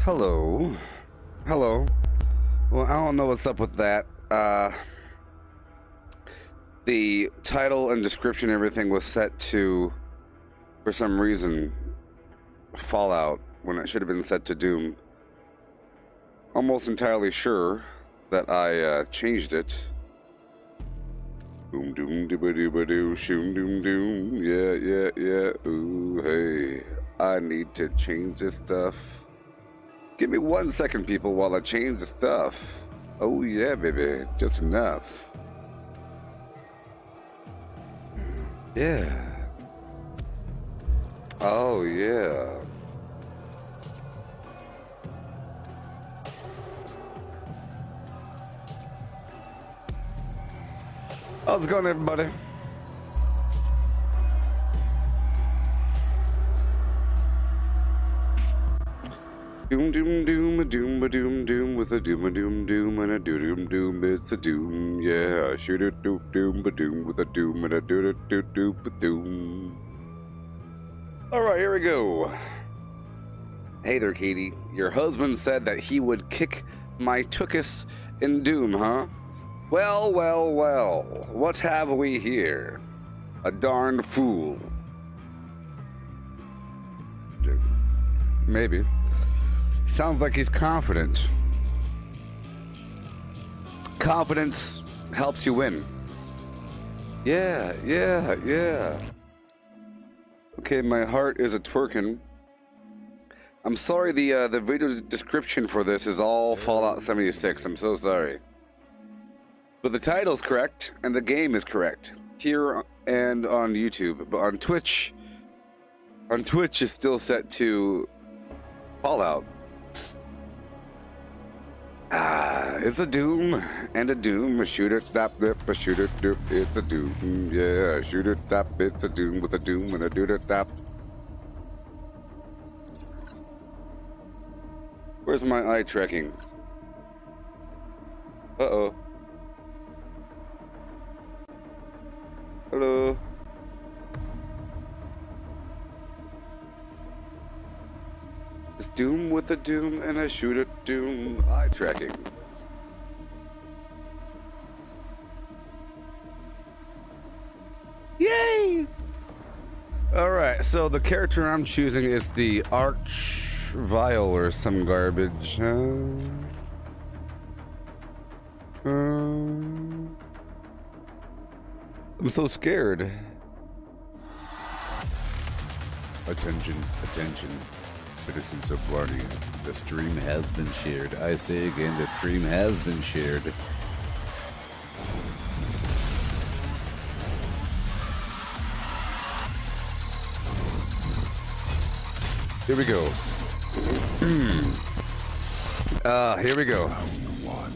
Hello. Hello. Well, I don't know what's up with that. The title and description, everything was set to, for some reason, Fallout, when it should have been set to Doom. Almost entirely sure that I changed it. Boom, doom, dibba, dibba, doo, shoom, doom, doom. Yeah. Ooh, hey. I need to change this stuff. Give me 1 second, people, while I change the stuff. Oh, yeah, baby. Just enough. Yeah. Oh, yeah. How's it going, everybody? Doom doom doom a doom a doom doom with a doom a doom doom and a doo doom doom. It's a doom, yeah. Shoot it doom doom a doom with a doom and a doo doo doo a doom. All right, here we go. Hey there, Katie. Your husband said that he would kick my tuchus in Doom, huh? Well. What have we here? A darned fool. Maybe. Sounds like he's confident. Confidence helps you win. Yeah. Okay, my heart is a twerking. I'm sorry, the video description for this is all Fallout 76. I'm so sorry. But the title's correct, and the game is correct. Here and on YouTube. But on Twitch is still set to Fallout. It's a Doom and a Doom. A shoot it, stop, dip, a shoot it, dip. It's a Doom. Yeah, shoot it, stop. It's a Doom with a Doom and a do it, stop. Where's my eye tracking? Uh-oh. Hello. It's Doom with a Doom and a shoot it, Doom. Eye tracking. Yay! Alright, so the character I'm choosing is the Archvile or some garbage. I'm so scared. Attention, citizens of Varnia. The stream has been shared. I say again, the stream has been shared. Here we go. Here we go. Round one.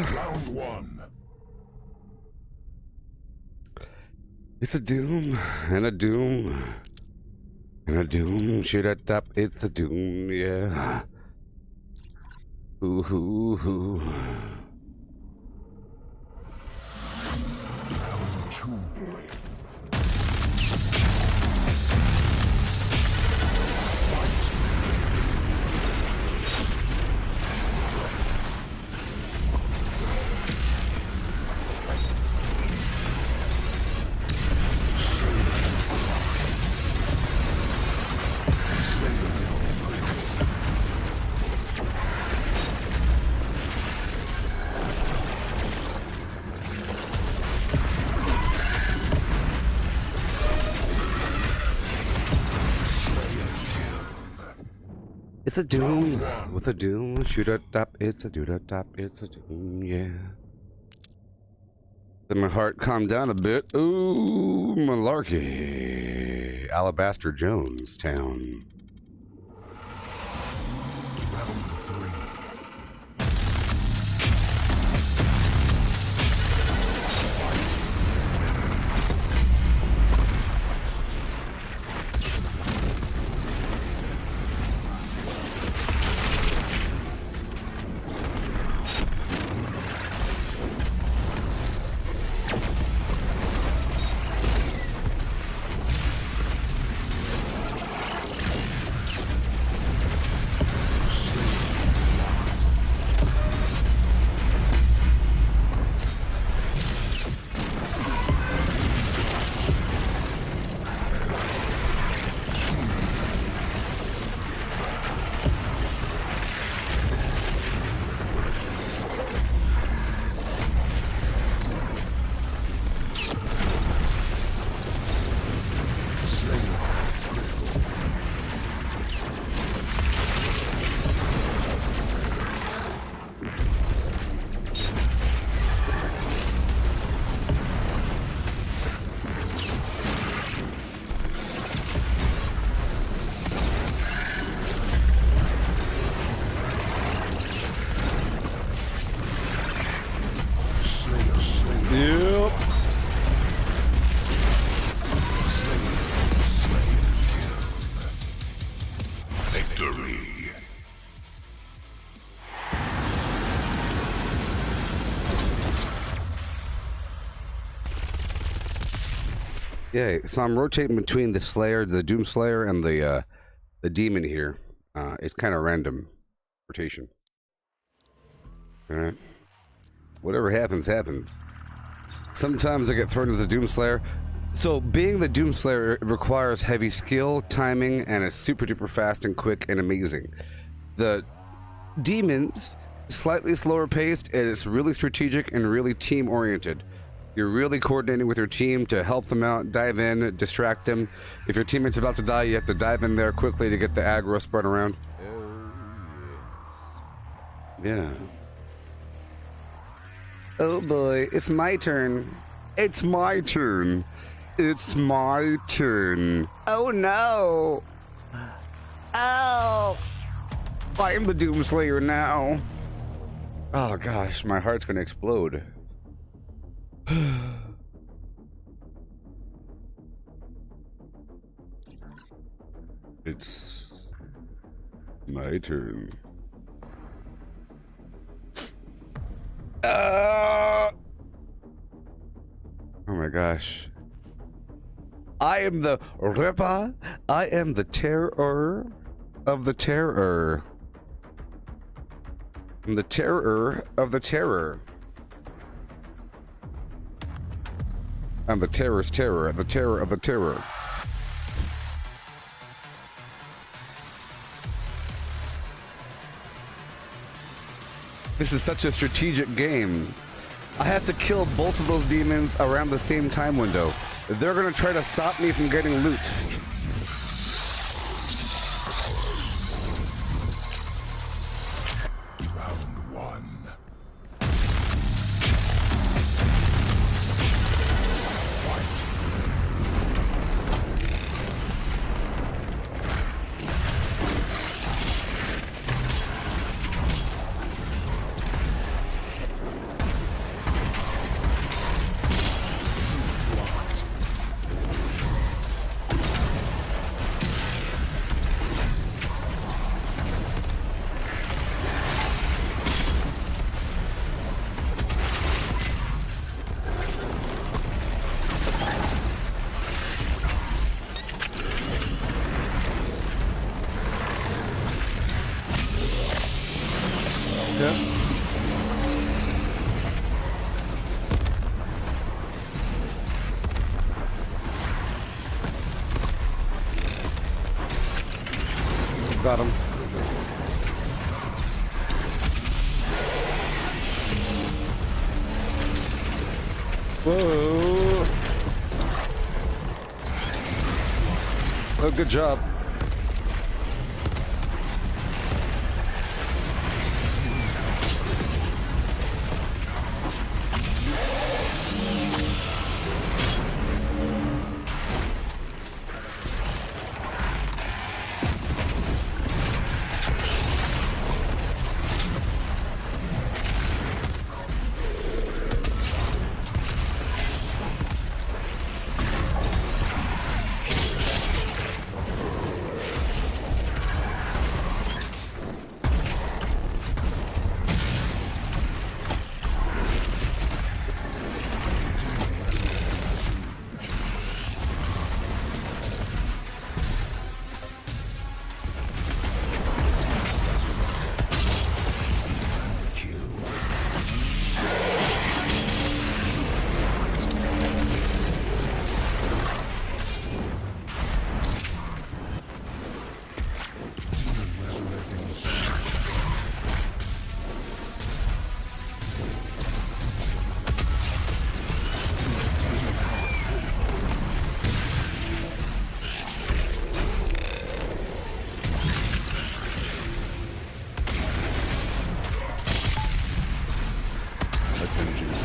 Round one. It's a Doom and a Doom and a Doom. Shoot at top. It's a Doom, yeah. Ooh. Round two. It's a doom with a doom. Shoot a top. It's a doom. It's a doom. Yeah. Then my heart calmed down a bit. Ooh, malarkey. Alabaster Jonestown. Yep. Victory. Yeah, so I'm rotating between the Slayer, the Doom Slayer, and the demon here. It's kind of random rotation. All right. Whatever happens, happens. Sometimes I get thrown into the Doom Slayer. So being the Doom Slayer requires heavy skill, timing, and it's super duper fast and quick and amazing. The demons, slightly slower paced, and it's really strategic and really team oriented. You're really coordinating with your team to help them out, dive in, distract them. If your teammate's about to die, you have to dive in there quickly to get the aggro spread around. Yeah. Oh boy, it's my turn. It's my turn. It's my turn. Oh no. Oh. I am the Doomslayer now. Oh gosh, my heart's gonna explode. It's my turn. Oh my gosh. I am the Ripper. I am the terror of the terror. I'm the terror of the terror. I'm the terror's terror, the terror of the terror. This is such a strategic game. I have to kill both of those demons around the same time window. They're gonna try to stop me from getting loot. Round one. Got him. Whoa. Oh, good job.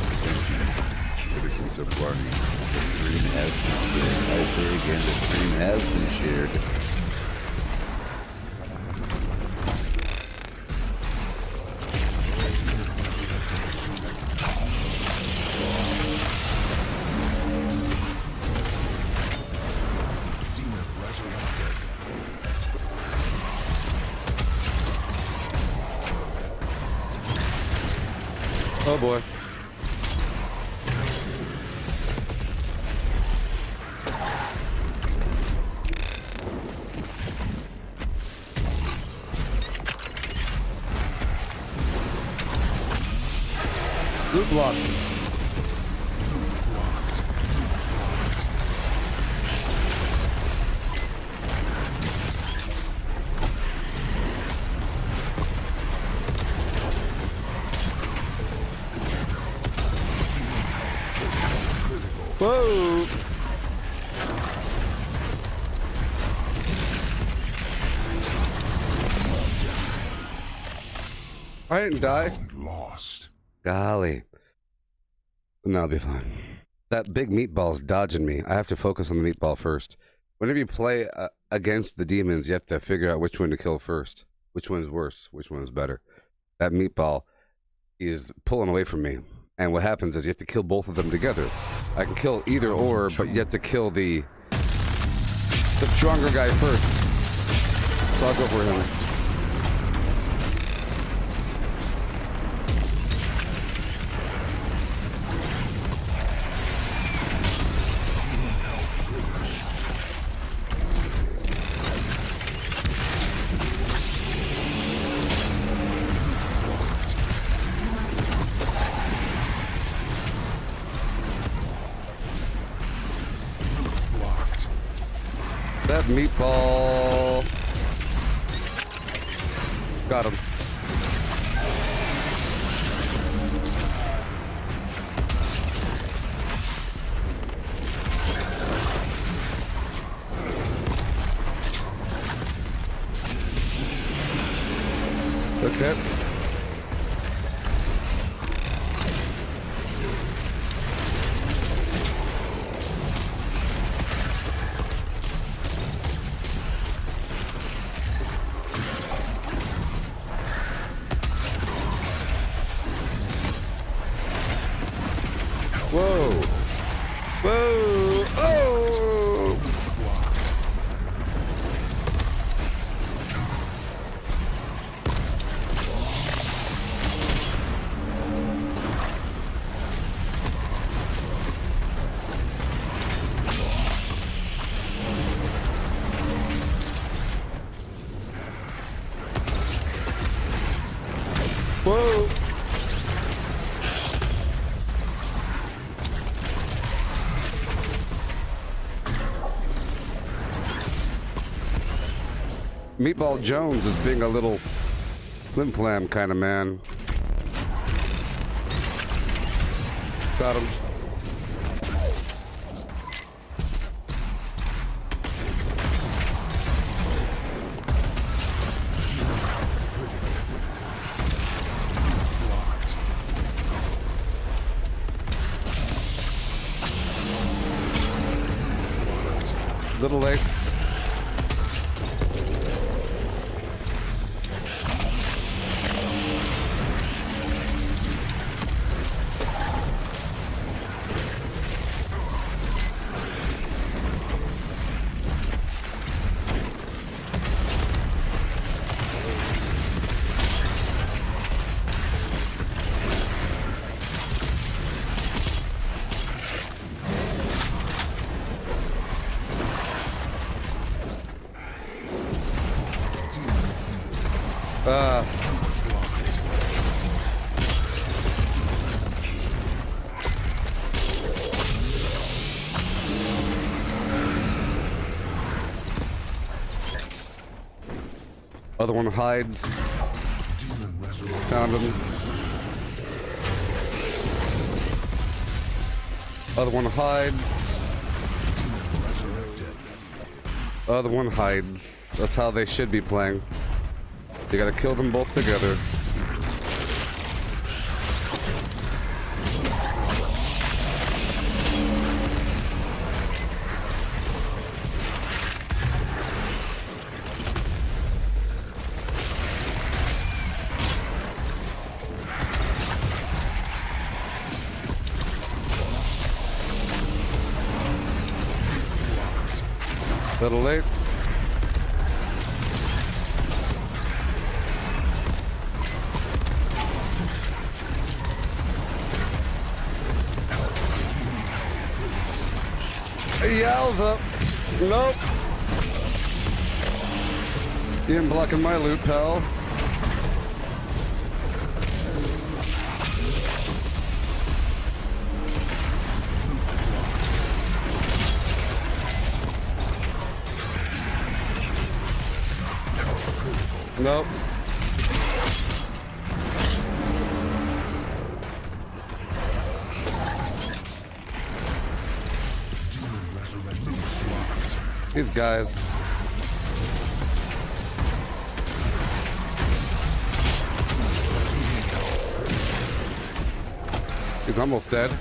Attention, citizens of Blarney. The stream has been shared. I say again, the stream has been shared. Oh boy. Good block. Whoa! I didn't die. Lost. Golly. No, I'll be fine. That big meatball's dodging me. I have to focus on the meatball first. Whenever you play against the demons, you have to figure out which one to kill first. Which one is worse? Which one is better? That meatball is pulling away from me. And what happens is you have to kill both of them together. I can kill either or, but you have to kill the stronger guy first. So I'll go for him. That meatball. Got him. Okay. Whoa! Whoa! Oh! Whoa! Meatball Jones is being a little flim-flam kind of man. Got him. Little late. Other one hides. Found him. Other one hides. Other one hides. That's how they should be playing. You gotta kill them both together. Little late. Yowza. Nope. You ain't blocking my loot, pal. Nope. These guys. He's almost dead.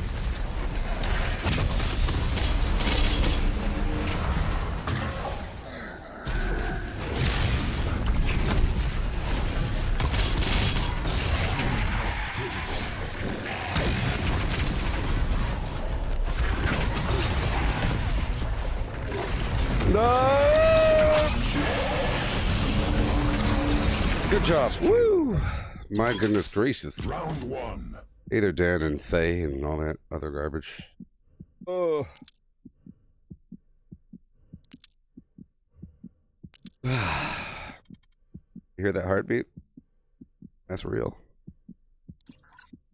No! Good job. Woo! My goodness gracious. Round one. Either Dan and Say and all that other garbage. Oh. You hear that heartbeat? That's real.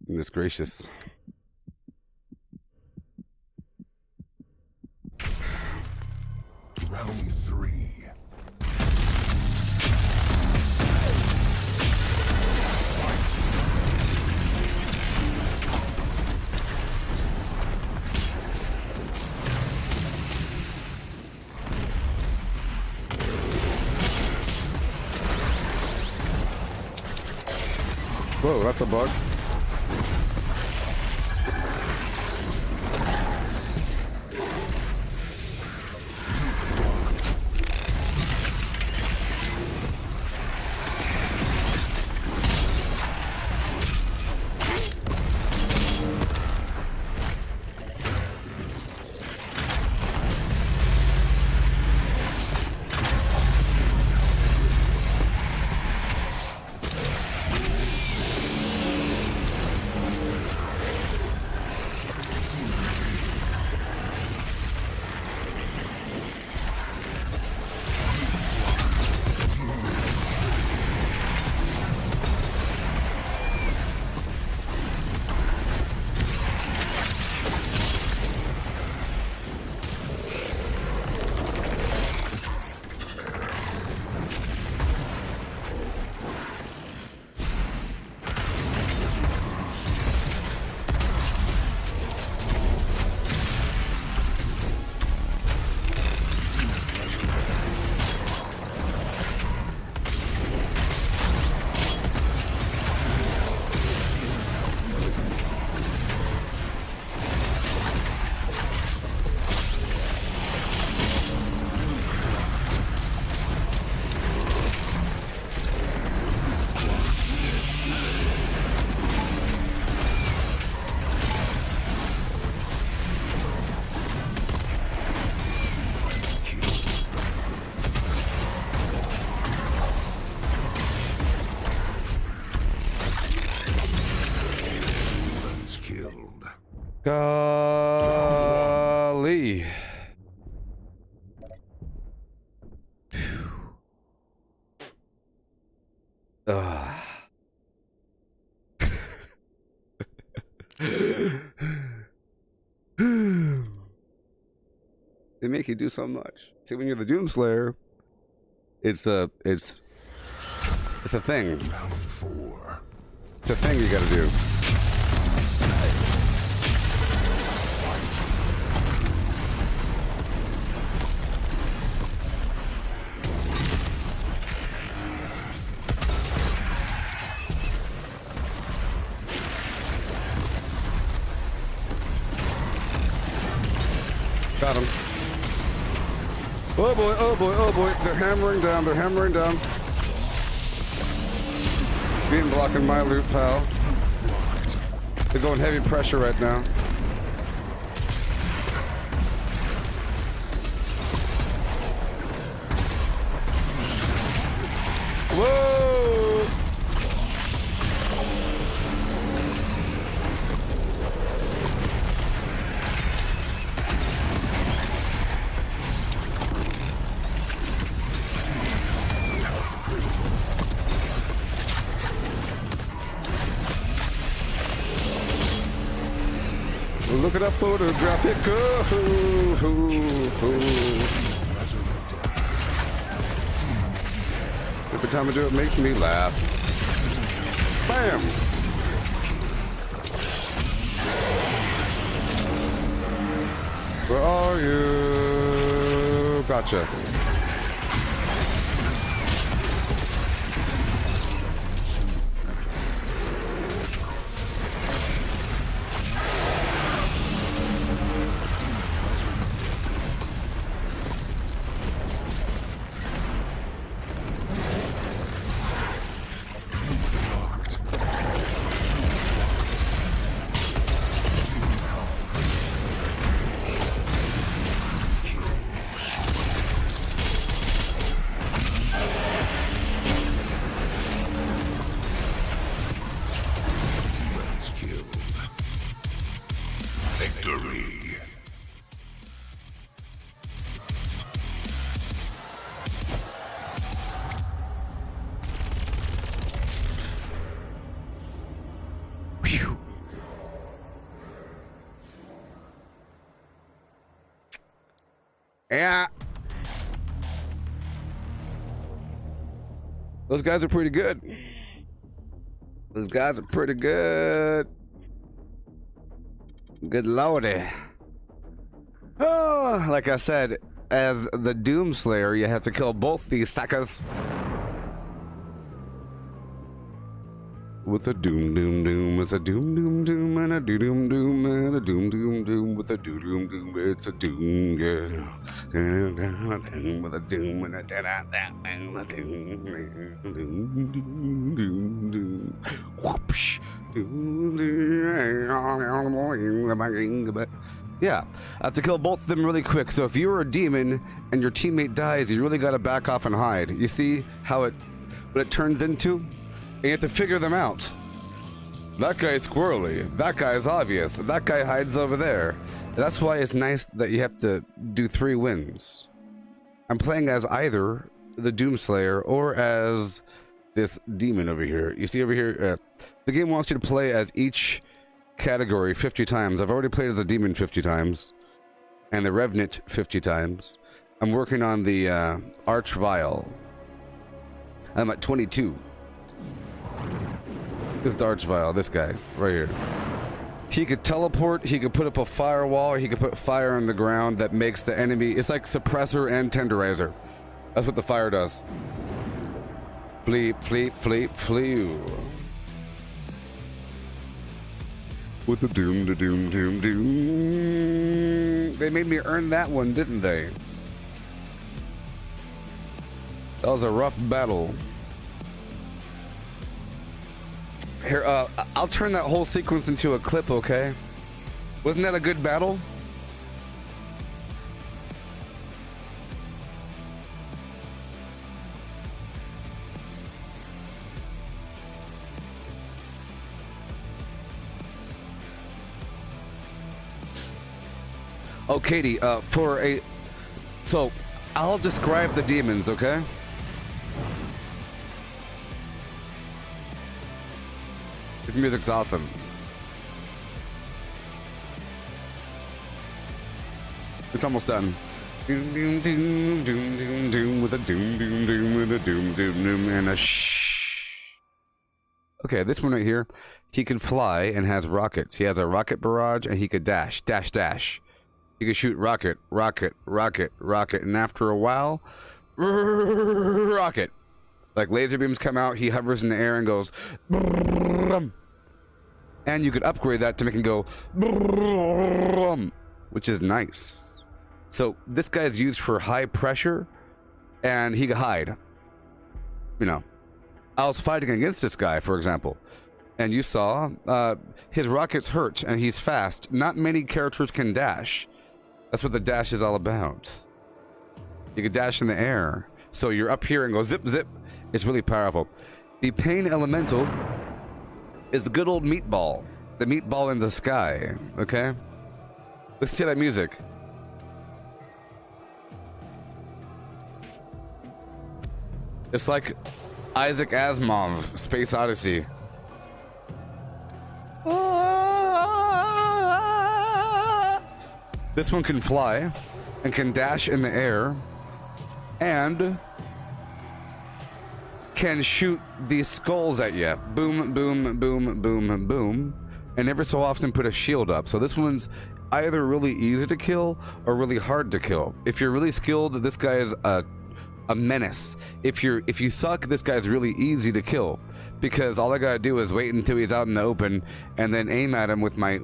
Goodness gracious. Round three. Whoa, that's a bug. Golly. They make you do so much. See, when you're the Doomslayer, it's a thing. Round four. It's a thing you gotta do. Got him. Oh boy, oh boy, oh boy. They're hammering down, they're hammering down. Being blocking my loot, pal. They're going heavy pressure right now. Whoa! Look at that photographic. Every time I do it, makes me laugh. Bam! Where are you? Gotcha. Victory. Whew. Yeah. Those guys are pretty good. Those guys are pretty good. Good lordy. Oh, like I said, as the Doomslayer, you have to kill both these suckers. With a doom doom doom, it's a doom doom doom, and a doo doom doom, and a doom doom doom, with a doo doom doom, it's a doom, yeah. With a doom and a da da da, and a doom doom doom doom doom, whoopsh. Yeah, I have to kill both of them really quick. So if you're a demon and your teammate dies, you really got to back off and hide. You see how what it turns into? And you have to figure them out. That guy's squirrely. That guy's obvious. That guy hides over there. That's why it's nice that you have to do 3 wins. I'm playing as either the Doomslayer or as this demon over here. You see over here, the game wants you to play as each category 50 times. I've already played as a demon 50 times, and the Revenant 50 times. I'm working on the Archvile. I'm at 22. This is the Archvile, this guy, right here. He could teleport, he could put up a firewall, he could put fire on the ground that makes the enemy... It's like suppressor and tenderizer. That's what the fire does. Fleep, fleep, fleep, flew. With the doom, the doom, doom, doom. They made me earn that one, didn't they? That was a rough battle. Here, I'll turn that whole sequence into a clip, okay? Wasn't that a good battle? Oh, Katie, so I'll describe the demons, okay? This music's awesome. It's almost done. Doom, doom, doom, doom, doom, doom, with a doom, doom, doom, with a doom, doom, doom, and a shh. Okay, this one right here, he can fly and has rockets. He has a rocket barrage, and he could dash, dash, dash. He could shoot rocket, rocket, rocket, rocket, and after a while, rocket. Like laser beams come out, he hovers in the air and goes, and you could upgrade that to make him go, which is nice. So this guy is used for high pressure, and he can hide. You know, I was fighting against this guy, for example, and you saw his rockets hurt, and he's fast. Not many characters can dash. That's what the dash is all about. You can dash in the air. So you're up here and go zip, zip, It's really powerful. The Pain Elemental is the good old meatball. The meatball in the sky, okay? Listen to that music. It's like Isaac Asimov, Space Odyssey. This one can fly and can dash in the air and can shoot these skulls at you. Boom, boom, boom, boom, boom. And every so often put a shield up. So this one's either really easy to kill or really hard to kill. If you're really skilled, this guy is a menace. If you suck, this guy's really easy to kill, because all I gotta do is wait until he's out in the open and then aim at him with my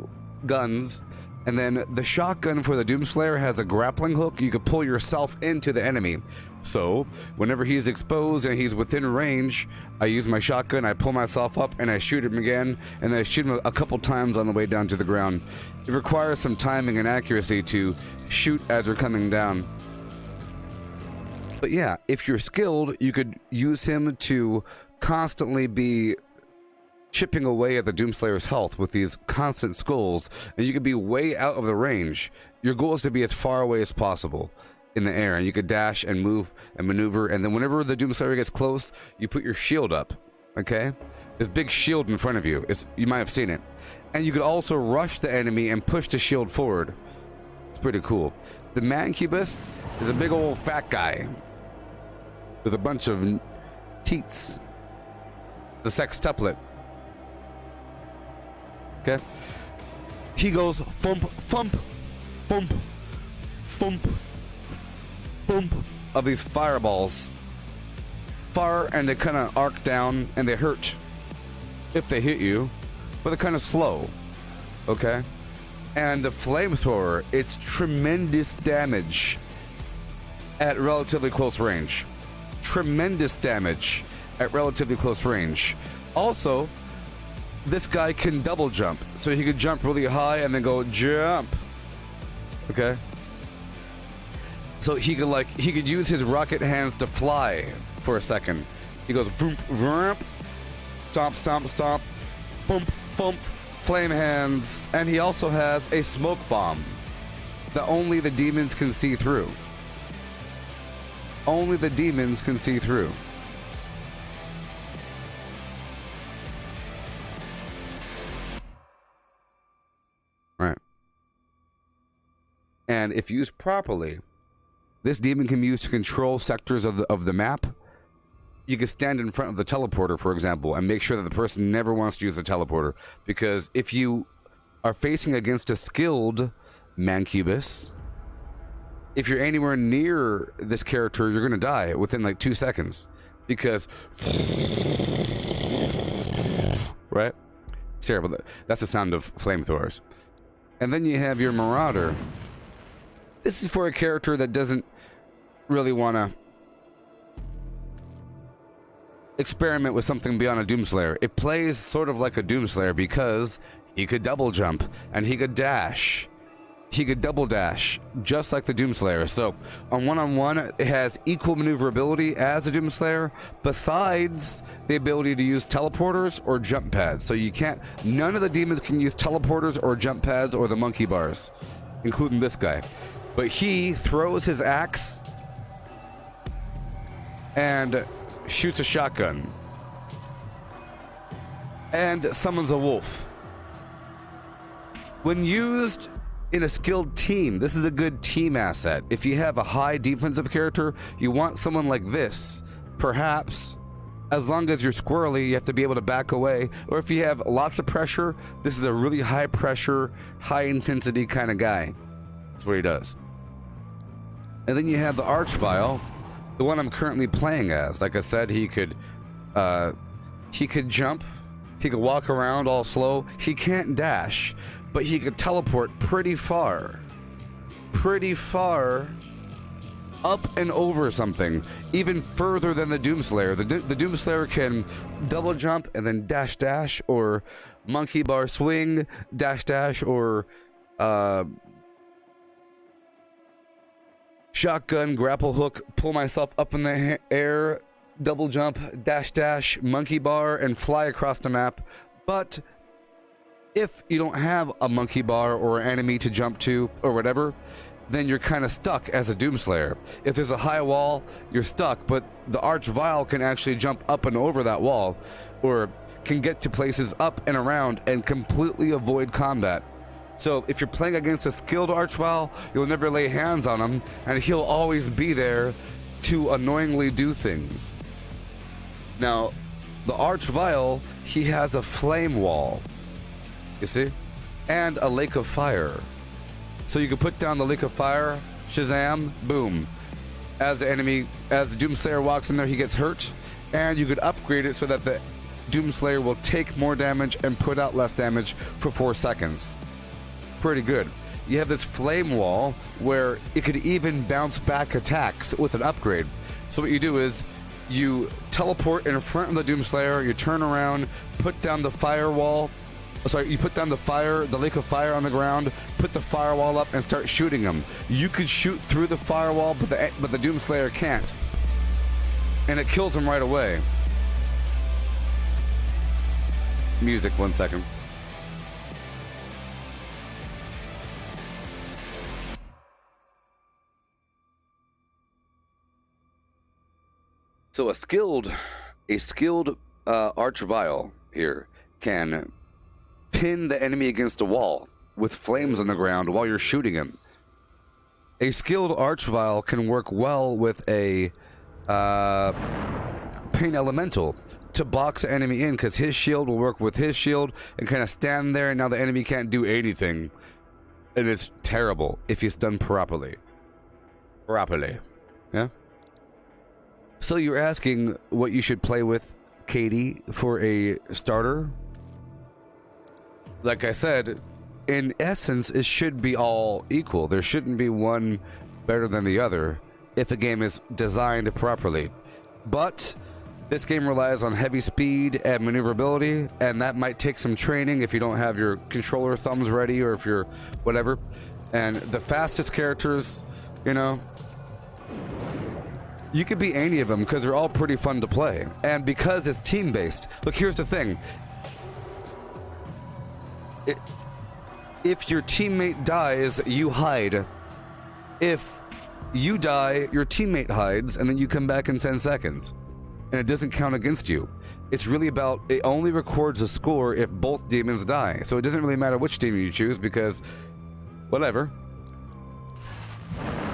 guns. And then the shotgun for the Doomslayer has a grappling hook. You can pull yourself into the enemy. So whenever he's exposed and he's within range, I use my shotgun, I pull myself up, and I shoot him again, and then I shoot him a couple times on the way down to the ground. It requires some timing and accuracy to shoot as you're coming down. But yeah, if you're skilled, you could use him to constantly be chipping away at the Doomslayer's health with these constant skulls, and you could be way out of the range. Your goal is to be as far away as possible in the air, and you could dash and move and maneuver, and then whenever the Doomslayer gets close, you put your shield up, okay? This big shield in front of you. You might have seen it. And you could also rush the enemy and push the shield forward. It's pretty cool. The Mancubus is a big old fat guy with a bunch of teats. The sextuplet. Okay? He goes thump, thump, thump, thump, thump of these fireballs. Fire, and they kind of arc down, and they hurt if they hit you, but they're kind of slow. Okay? And the flamethrower, it's tremendous damage at relatively close range. Tremendous damage at relatively close range. Also, this guy can double jump, so he could jump really high and then go jump. Okay? So he could use his rocket hands to fly for a second. He goes boom, boom, stomp, stomp, stomp, boom, boom, flame hands, and he also has a smoke bomb that only the demons can see through. Only the demons can see through. Right. And if used properly, this demon can be used to control sectors of the map. You can stand in front of the teleporter, for example, and make sure that the person never wants to use the teleporter. Because if you are facing against a skilled Mancubus, if you're anywhere near this character, you're going to die within like 2 seconds. Because... right? It's terrible. That's the sound of flamethrowers. And then you have your Marauder. This is for a character that doesn't really want to experiment with something beyond a Doomslayer. It plays sort of like a Doomslayer because he could double jump and he could dash. He could double dash just like the Doomslayer. So on one-on-one, it has equal maneuverability as the Doomslayer, besides the ability to use teleporters or jump pads. So you can't, none of the demons can use teleporters or jump pads or the monkey bars, including this guy. But he throws his axe and shoots a shotgun and summons a wolf. When used in a skilled team, this is a good team asset. If you have a high defensive character, you want someone like this. Perhaps, as long as you're squirrely, you have to be able to back away. Or if you have lots of pressure, this is a really high pressure, high intensity kind of guy. That's what he does. And then you have the Archvile, the one I'm currently playing as. Like I said, he could jump, he could walk around all slow. He can't dash, but he could teleport pretty far up and over something, even further than the Doomslayer. The Doomslayer can double jump and then dash dash, or monkey bar swing, dash dash, or shotgun, grapple hook, pull myself up in the air, double jump, dash dash, monkey bar, and fly across the map. But if you don't have a monkey bar or an enemy to jump to or whatever, then you're kind of stuck as a Doomslayer. If there's a high wall, you're stuck, but the Archvile can actually jump up and over that wall, or can get to places up and around and completely avoid combat. So if you're playing against a skilled Archvile, you'll never lay hands on him, and he'll always be there to annoyingly do things. Now, the Archvile, he has a flame wall, you see? And a lake of fire. So you can put down the lake of fire, Shazam, boom. As the Doomslayer walks in there, he gets hurt, and you could upgrade it so that the Doomslayer will take more damage and put out less damage for 4 seconds. Pretty good. You have this flame wall where it could even bounce back attacks with an upgrade. So what you do is you teleport in front of the Doomslayer, you turn around, put down the firewall. Sorry, you put down the lake of fire on the ground, put the firewall up, and start shooting him. You could shoot through the firewall, but the Doomslayer can't. And it kills him right away. Music, 1 second. So a skilled Archvile here can pin the enemy against a wall with flames on the ground while you're shooting him. A skilled Archvile can work well with a Pain Elemental to box an enemy in, because his shield will work with his shield and kind of stand there, and now the enemy can't do anything. And it's terrible if it's done properly. Yeah? So you're asking what you should play with, Katie, for a starter? Like I said, in essence, it should be all equal. There shouldn't be one better than the other if a game is designed properly. But this game relies on heavy speed and maneuverability, and that might take some training if you don't have your controller thumbs ready, or if you're whatever. And the fastest characters, you know, you could be any of them because they're all pretty fun to play. And because it's team-based, look, here's the thing. If your teammate dies, you hide. If you die, your teammate hides, and then you come back in 10 seconds. And it doesn't count against you. It's really about, it only records a score if both demons die. So it doesn't really matter which demon you choose, because whatever.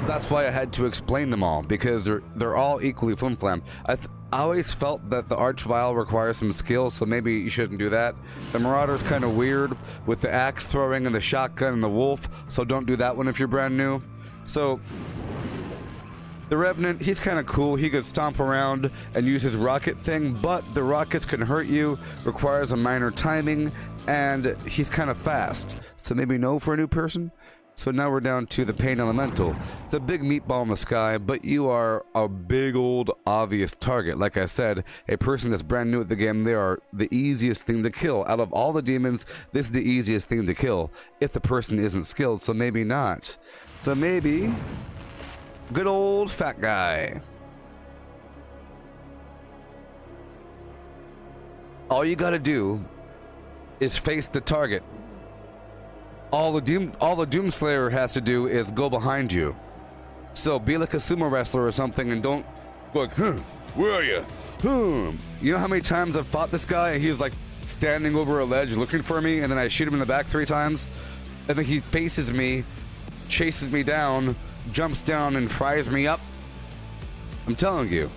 That's why I had to explain them all, because they're all equally flim-flam. I always felt that the Archvile requires some skill, so maybe you shouldn't do that. The Marauder's kind of weird with the axe throwing and the shotgun and the wolf, so don't do that one if you're brand new. So the Revenant, he's kind of cool. He could stomp around and use his rocket thing, but the rockets can hurt you, requires a minor timing, and he's kind of fast. So maybe no for a new person. So now we're down to the Pain Elemental. It's a big meatball in the sky, but you are a big old obvious target. Like I said, a person that's brand new at the game, they are the easiest thing to kill. Out of all the demons, this is the easiest thing to kill if the person isn't skilled, so maybe not. So maybe good old fat guy. All you gotta do is face the target. All the Doomslayer has to do is go behind you. So be like a sumo wrestler or something, and don't go like, huh, where are you? You know how many times I've fought this guy and he's like standing over a ledge looking for me, and then I shoot him in the back 3 times, and then he faces me, chases me down, jumps down and fries me up? I'm telling you.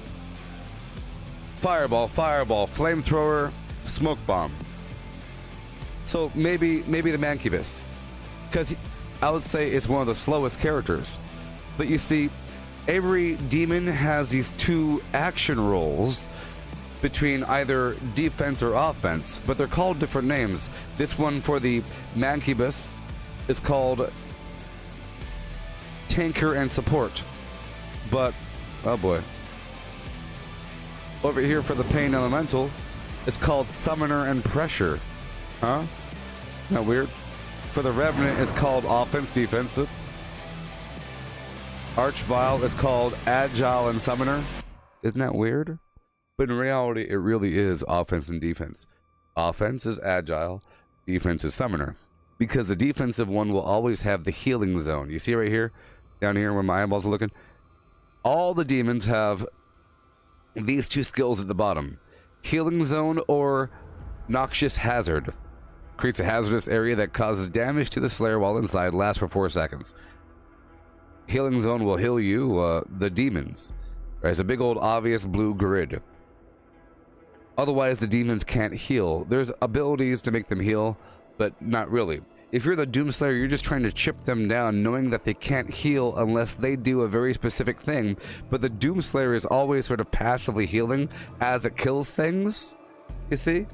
Fireball, flamethrower, smoke bomb. So maybe the Mancubus, because I would say it's one of the slowest characters. But you see, every demon has these 2 action rolls between either defense or offense, but they're called different names. This one for the Mancubus is called Tanker and Support. But, oh boy. Over here for the Pain Elemental, it's called Summoner and Pressure. Huh? Isn't that weird? For the Revenant, it's called Offense, Defensive. Archvile is called Agile and Summoner. Isn't that weird? But in reality, it really is offense and defense. Offense is agile, defense is summoner. Because the defensive one will always have the healing zone. You see right here, down here where my eyeballs are looking? All the demons have these two skills at the bottom. Healing zone or noxious hazard. Creates a hazardous area that causes damage to the Slayer while inside, lasts for 4 seconds. Healing zone will heal you, the demons. There's a big old obvious blue grid. Otherwise, the demons can't heal. There's abilities to make them heal, but not really. If you're the Doomslayer, you're just trying to chip them down, knowing that they can't heal unless they do a very specific thing. But the Doomslayer is always sort of passively healing as it kills things. You see?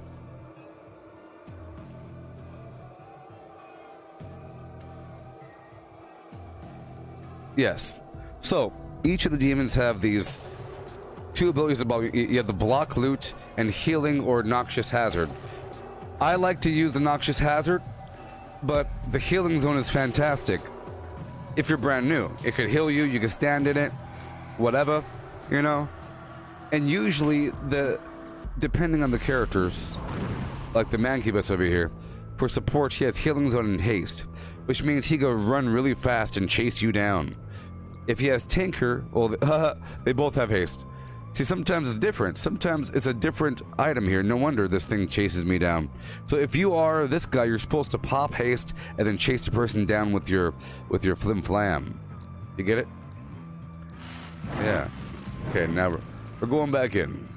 Yes. So, each of the demons have these two abilities above you. You have the block, loot, and healing or noxious hazard. I like to use the noxious hazard, but the healing zone is fantastic if you're brand new. It could heal you, you can stand in it, whatever, you know? And usually, depending on the characters, like the Mancubus over here, for support, he has healing zone and haste, which means he can run really fast and chase you down. If he has Tinker, well, they both have haste. See, sometimes it's different. Sometimes it's a different item here. No wonder this thing chases me down. So if you are this guy, you're supposed to pop haste and then chase the person down with your flim flam. You get it? Yeah. Okay, now we're going back in.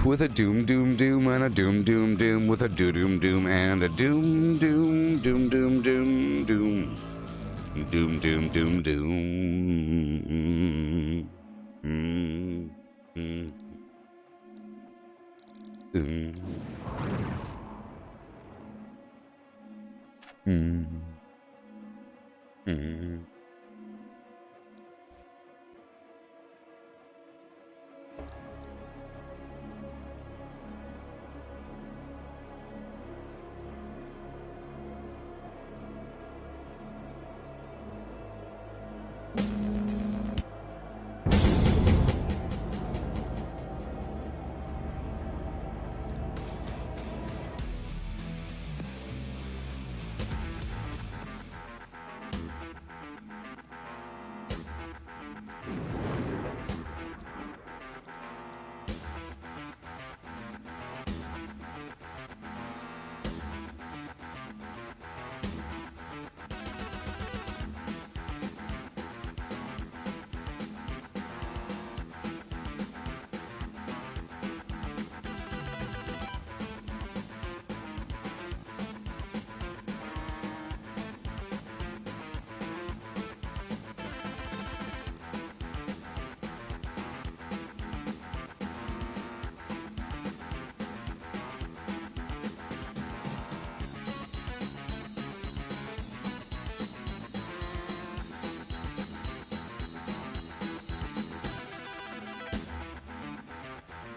With a doom doom doom and a doom doom doom, with a doo doom doom and a doom doom doom doom doom doom. Doom doom doom doom.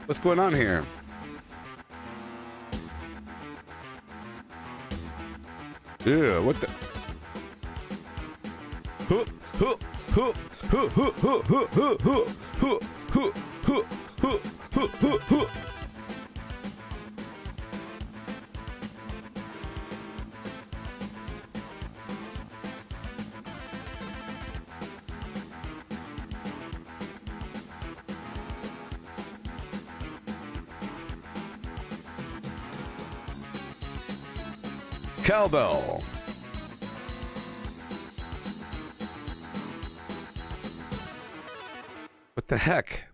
What's going on here? Yeah, what the? Cowbell. What the heck?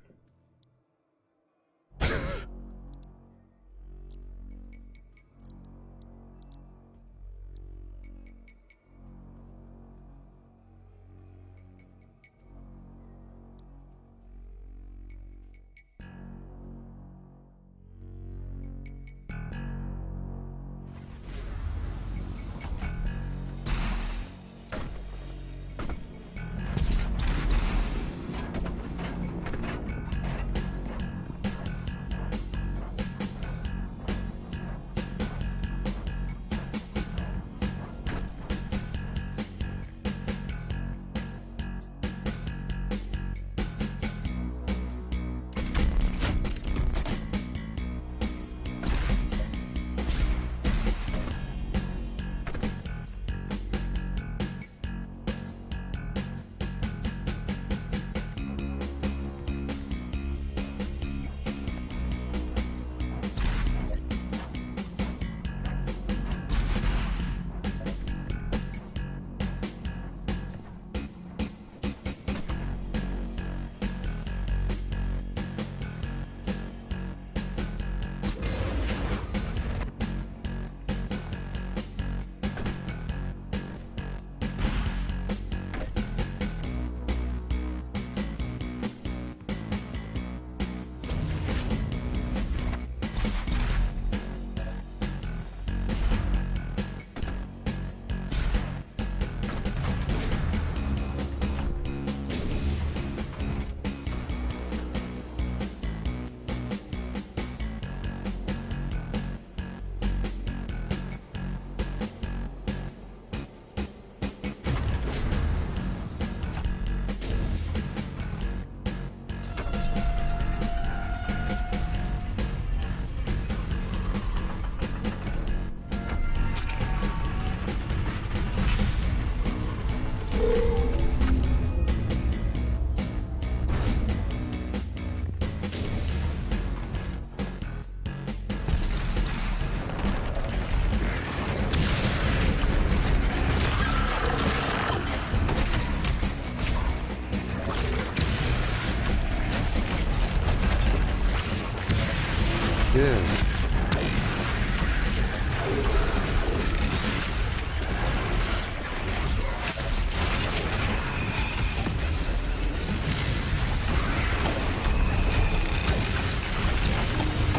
Yeah.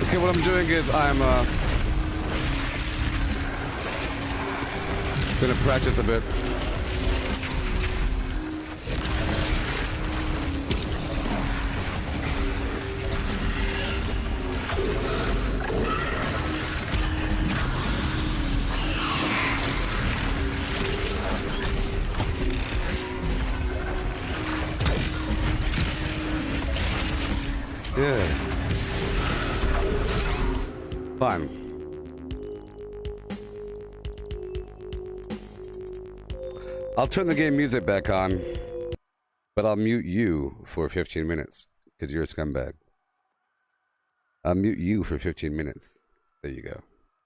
Okay, what I'm doing is I'm gonna practice a bit. Yeah. Fine. I'll turn the game music back on, but I'll mute you for 15 minutes because you're a scumbag. I'll mute you for 15 minutes. There you go.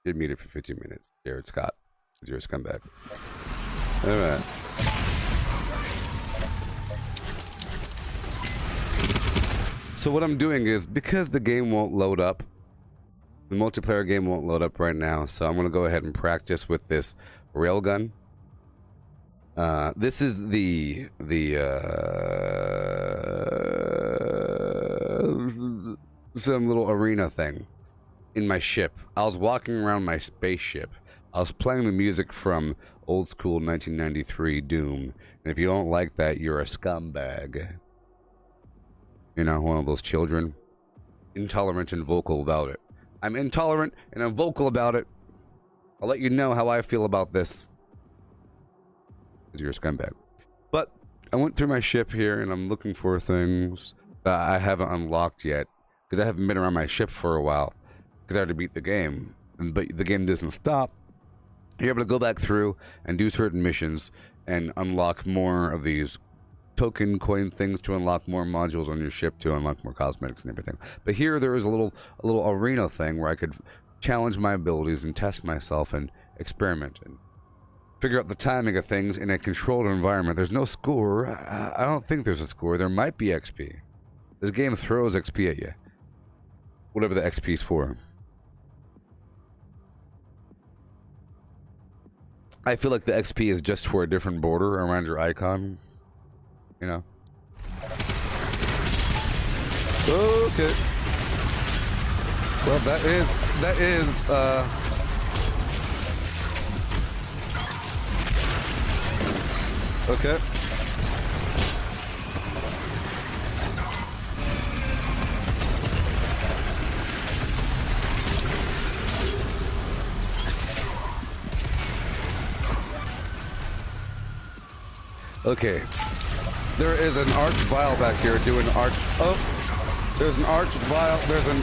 You're muted for 15 minutes. Jared Scott, because you're a scumbag. All right. So what I'm doing is, because the game won't load up, the multiplayer game won't load up right now, so I'm going to go ahead and practice with this railgun. This is some little arena thing in my ship. I was walking around my spaceship. I was playing the music from old school 1993 Doom, and if you don't like that, you're a scumbag. You know, one of those children. Intolerant and vocal about it. I'm intolerant and I'm vocal about it. I'll let you know how I feel about this. Because you're a scumbag. But I went through my ship here and I'm looking for things that I haven't unlocked yet. Because I haven't been around my ship for a while. Because I already beat the game. But the game doesn't stop. You're able to go back through and do certain missions and unlock more of these token coin things to unlock more modules on your ship, to unlock more cosmetics and everything. But here there is a little arena thing where I could challenge my abilities and test myself and experiment and figure out the timing of things in a controlled environment. There's no score. I don't think there's a score. There might be XP. This game throws XP at you. Whatever the XP is for. I feel like the XP is just for a different border around your icon. You know. Okay. Well, that is okay. Okay. There is an arch vial back here doing arch. Oh, there's an arch vial. There's an.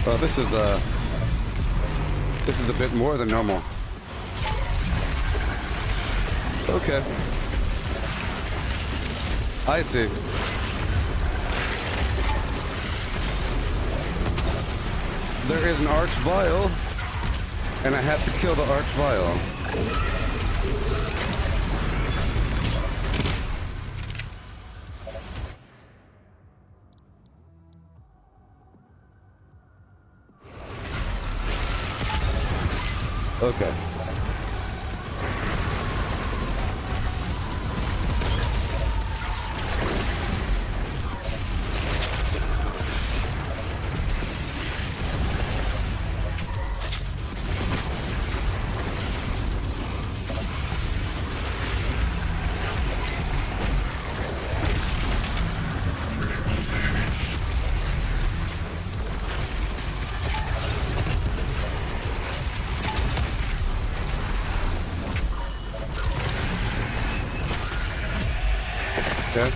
Oh, this is a bit more than normal. Okay. I see. There is an arch vial, and I have to kill the arch vial. Okay. Okay.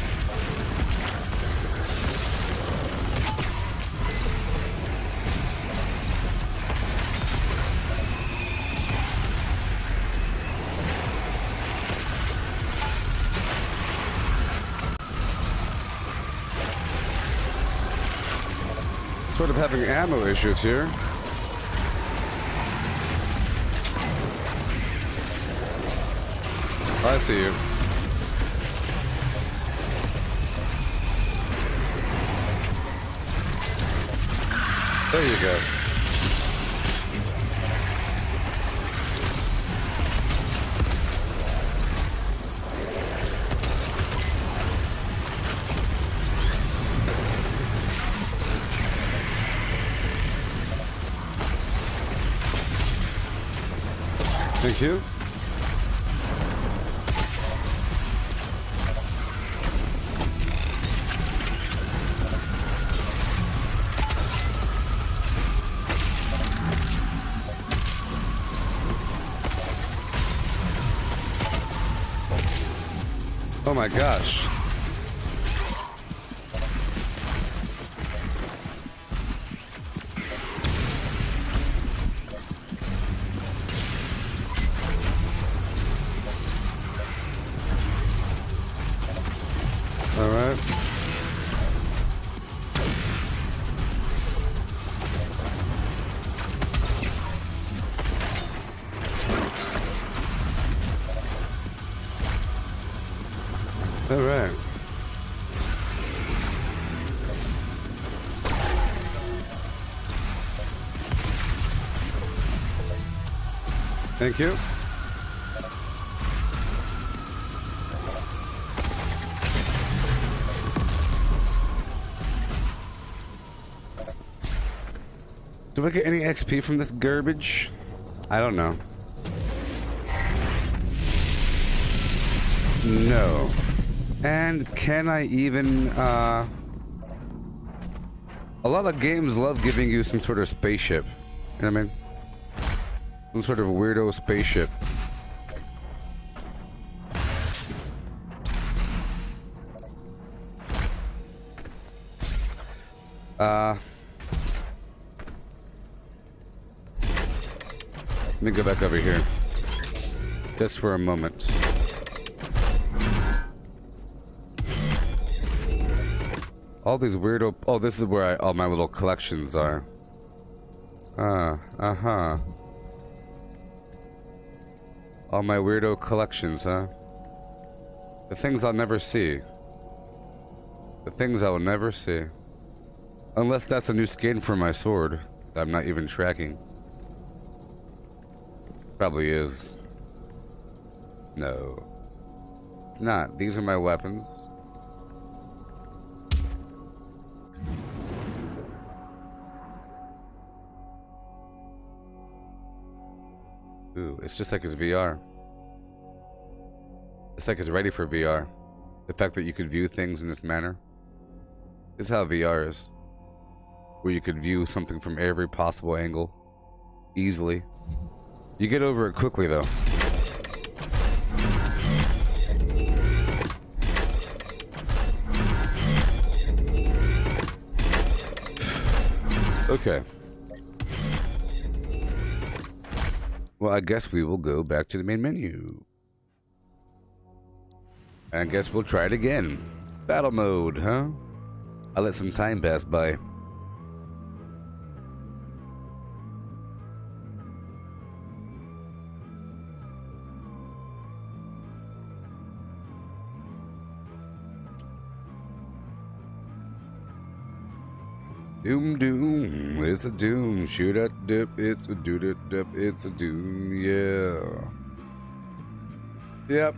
Sort of having ammo issues here. I see you. There you go. Thank you. Oh my gosh. All right. All right. Thank you. Do I get any XP from this garbage? I don't know. No. And can I even, a lot of games love giving you some sort of spaceship. You know what I mean? Some sort of weirdo spaceship. Let me go back over here. Just for a moment. All these weirdo... Oh, this is where all my little collections are. Uh-huh. All my weirdo collections, huh? The things I'll never see. The things I will never see. Unless that's a new skin for my sword that I'm not even tracking. Probably is. No. It's not. These are my weapons. Ooh, it's just like it's VR. It's like it's ready for VR. The fact that you could view things in this manner. It's how VR is. Where you could view something from every possible angle. Easily. You get over it quickly, though. Okay. Well, I guess we will go back to the main menu. I guess we'll try it again. Battle mode, huh? I let some time pass by. Doom doom, it's a doom. Shoot at dip, it's a doo dip dip, it's a doom, yeah. Yep.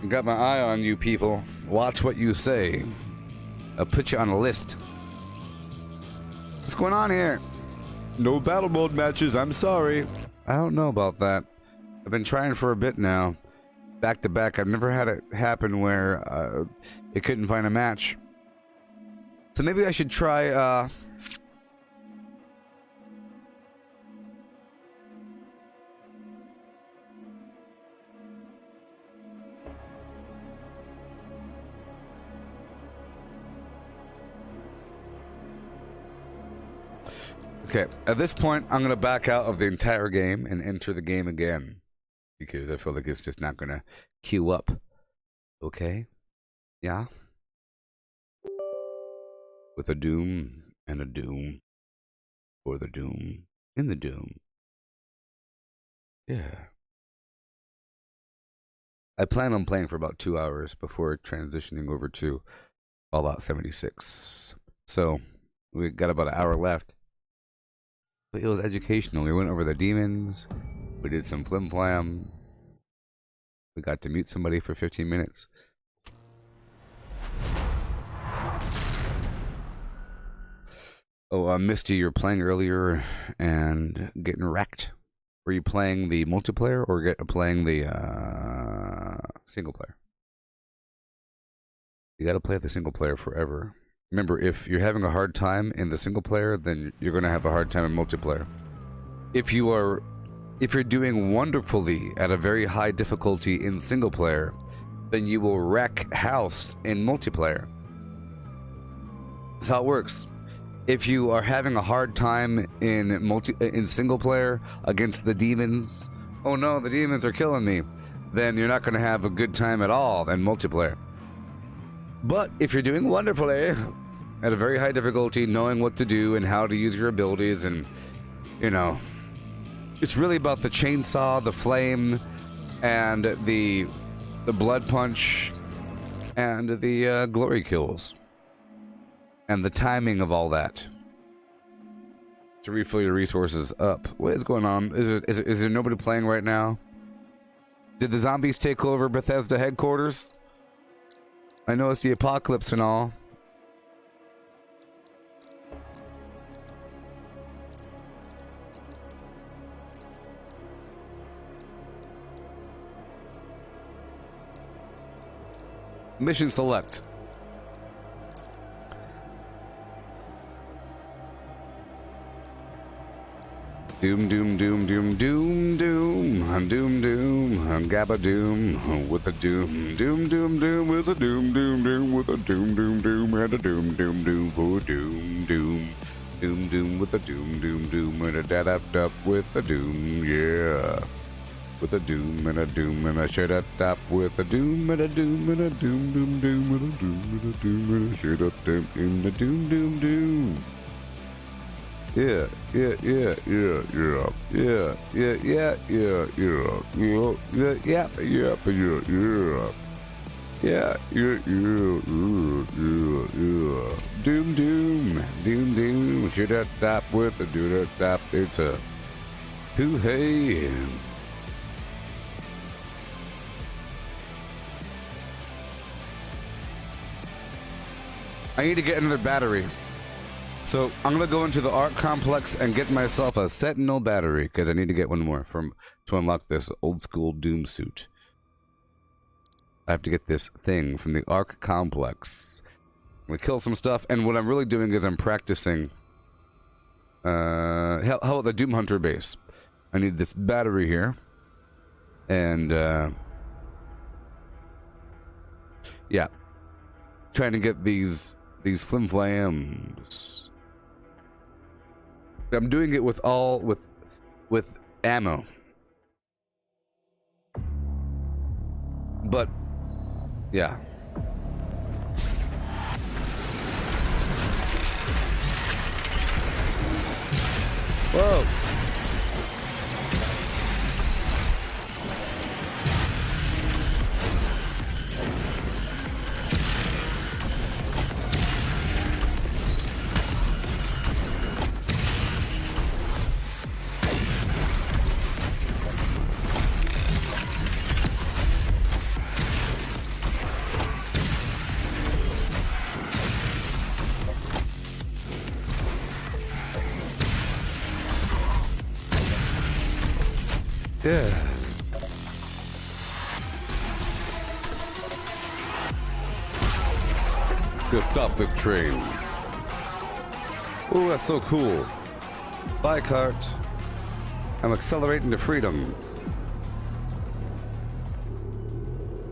Got my eye on you people. Watch what you say. I'll put you on a list. What's going on here? No battle mode matches, I'm sorry. I don't know about that. I've been trying for a bit now. Back to back, I've never had it happen where it couldn't find a match. So maybe I should try, Okay, at this point, I'm going to back out of the entire game and enter the game again. Because I feel like it's just not going to queue up. Okay? Yeah? With a doom and a doom. For the doom. In the doom. Yeah. I plan on playing for about 2 hours before transitioning over to Fallout 76. So we got about an hour left. But it was educational. We went over the demons. We did some flim flam. We got to mute somebody for 15 minutes. Oh, Misty, you were playing earlier and getting wrecked. Were you playing the multiplayer or playing the single player? You got to play the single player forever. Remember, if you're having a hard time in the single player, then you're going to have a hard time in multiplayer. If you're doing wonderfully at a very high difficulty in single player, then you will wreck house in multiplayer. That's how it works. If you are having a hard time in single player against the demons, oh no, the demons are killing me, then you're not going to have a good time at all in multiplayer. But if you're doing wonderfully at a very high difficulty, knowing what to do and how to use your abilities, and it's really about the chainsaw, the flame, and the blood punch, and the glory kills, and the timing of all that to refill your resources up. What is going on? Is there nobody playing right now? Did the zombies take over Bethesda headquarters? I know it's the apocalypse and all. Mission select. Doom, doom, doom, doom, doom, doom, doom, doom, gabba doom, with a doom, doom, doom, doom, with a doom, doom, doom, with a doom, doom, doom, and a doom, doom, doom, for doom, doom, doom, doom, with a doom, doom, doom, and a da-da-da with a doom, yeah. With a doom and a doom and a shut-up with a doom and a doom and a doom, doom, doom, with a doom and a doom and a shut-up and a doom, doom, doom. Yeah, yeah, yeah, yeah, yeah, yeah, yeah, yeah, yeah, yeah, yeah, yeah, yeah, yeah, yeah, yeah, yeah, yeah, doom, doom, doom, doom, shit that top with a do that top. It's a hoo hey. I need to get another battery. So I'm gonna go into the art complex and get myself a Sentinel battery because I need to get one more to unlock this old school Doom suit. I have to get this thing from the Arc complex. I'm gonna kill some stuff, and what I'm really doing is I'm practicing. How about the Doom Hunter base? I need this battery here, and yeah, trying to get these flim flams. I'm doing it with ammo. But yeah. Whoa. Yeah. Just stop this train. Oh, that's so cool. Bye, cart. I'm accelerating to freedom.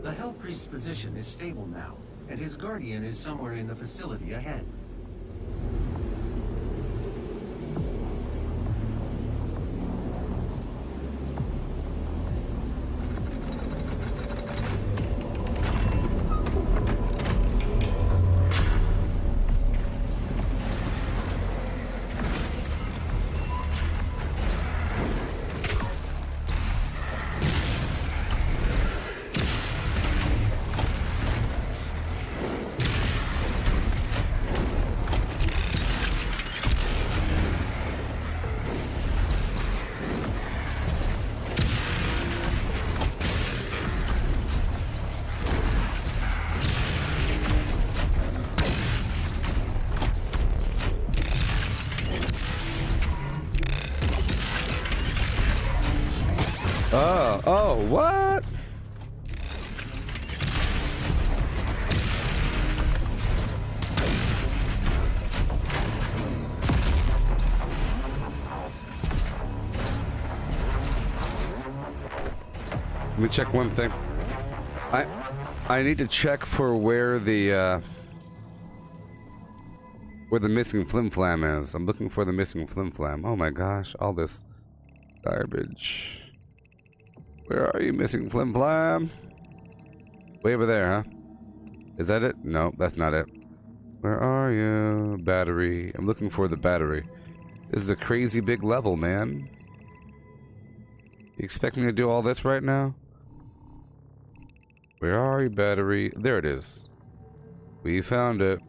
The Hell Priest's position is stable now, and his guardian is somewhere in the facility ahead. Oh, what? Let me check one thing. I need to check for where the missing flim flam is. I'm looking for the missing flim flam. Oh my gosh, all this garbage. Where are you, missing flim flam? Way over there, huh? Is that it? No, that's not it. Where are you? Battery. I'm looking for the battery. This is a crazy big level, man. You expect me to do all this right now? Where are you, battery? There it is. We found it.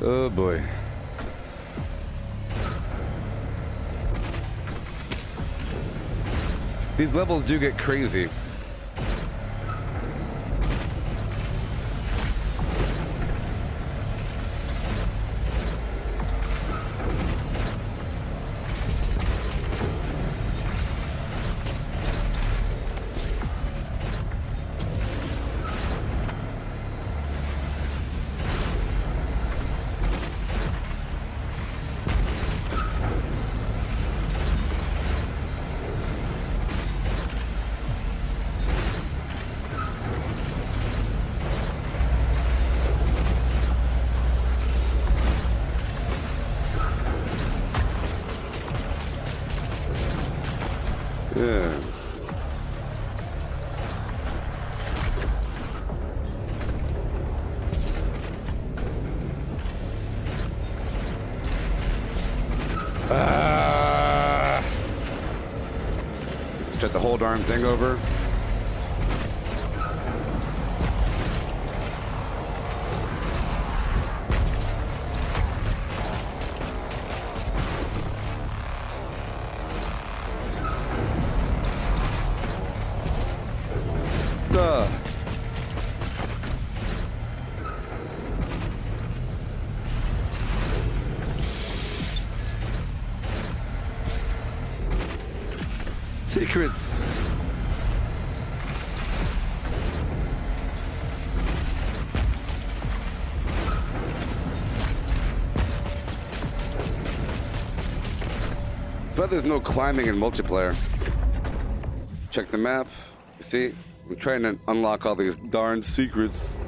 Oh boy. These levels do get crazy. Yeah. Shut the whole darn thing over. Secrets. But there's no climbing in multiplayer. Check the map. See, I'm trying to unlock all these darn secrets.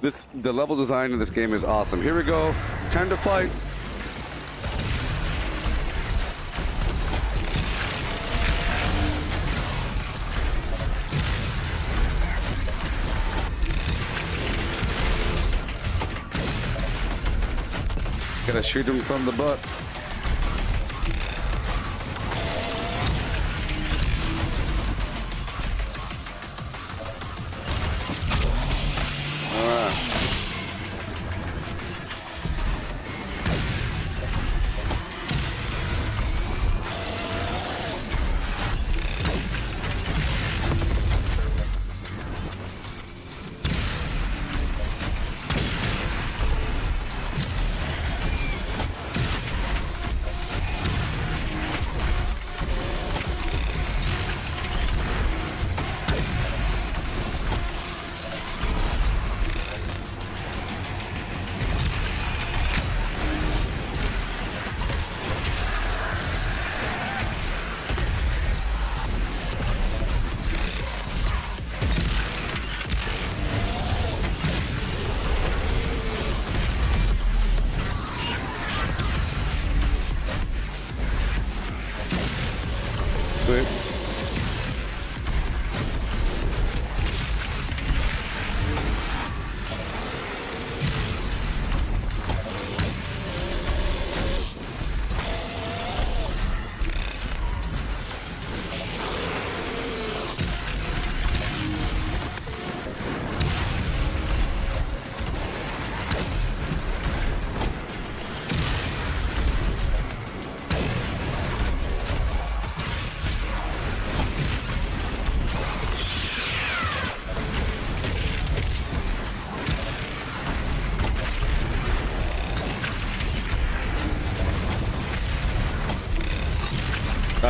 The level design in this game is awesome. Here we go. Time to fight. Gotta shoot him from the butt.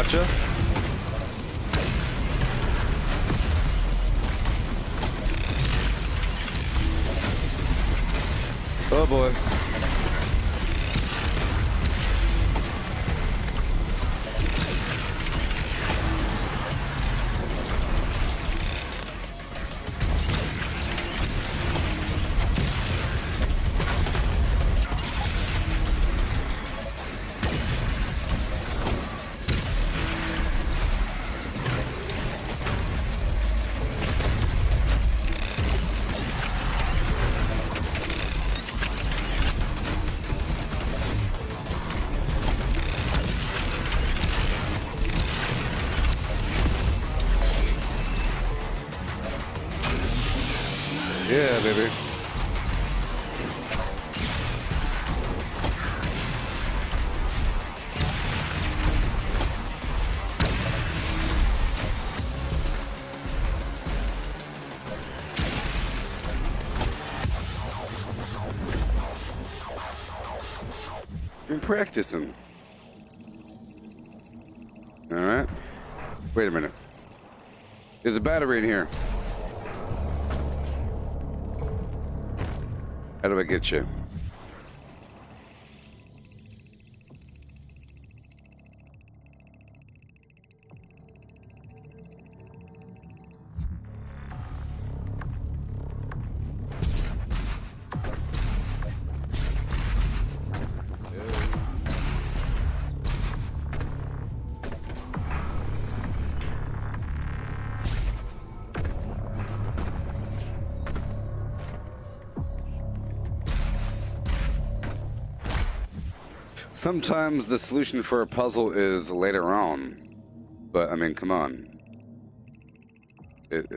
Gotcha. Oh boy. Yeah, baby. I'm practicing. All right. Wait a minute. There's a battery in here. How do I get you? Sometimes the solution for a puzzle is later on, but I mean, come on. Let's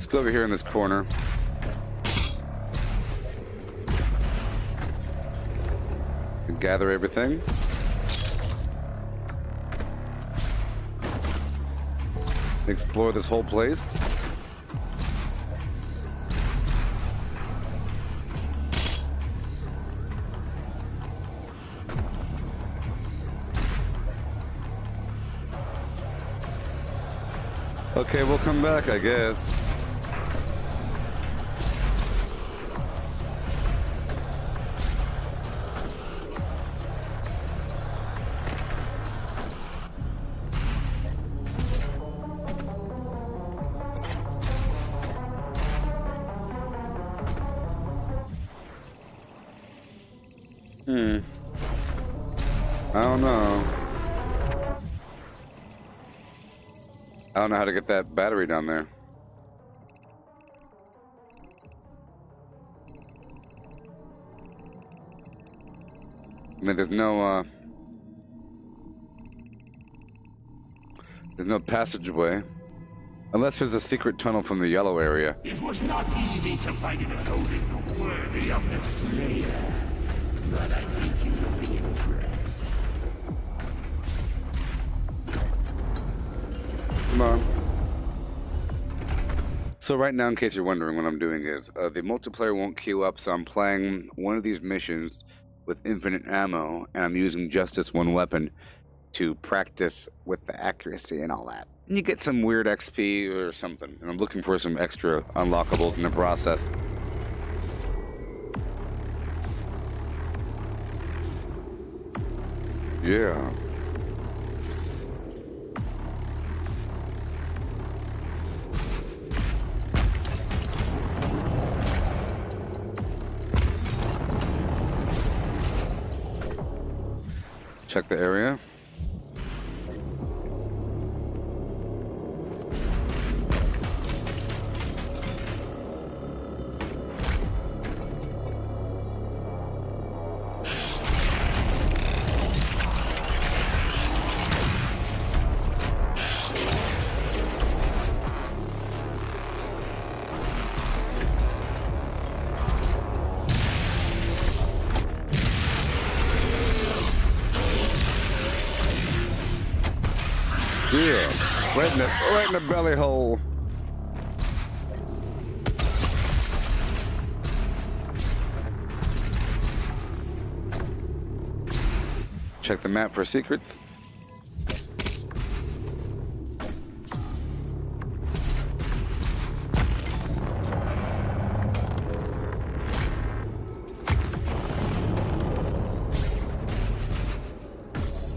go over here in this corner. And gather everything. Explore this whole place. Okay, we'll come back, I guess. I don't know. I don't know how to get that battery down there. I mean, there's no passageway. Unless there's a secret tunnel from the yellow area. It was not easy to find an opponent worthy of the Slayer, but I think you will be impressed. Come on. So right now, in case you're wondering, what I'm doing is the multiplayer won't queue up, so I'm playing one of these missions with infinite ammo, and I'm using just this one weapon to practice with the accuracy and all that. And you get some weird XP or something, and I'm looking for some extra unlockables in the process. Yeah. Check the area. Yeah, right in the belly hole. Check the map for secrets.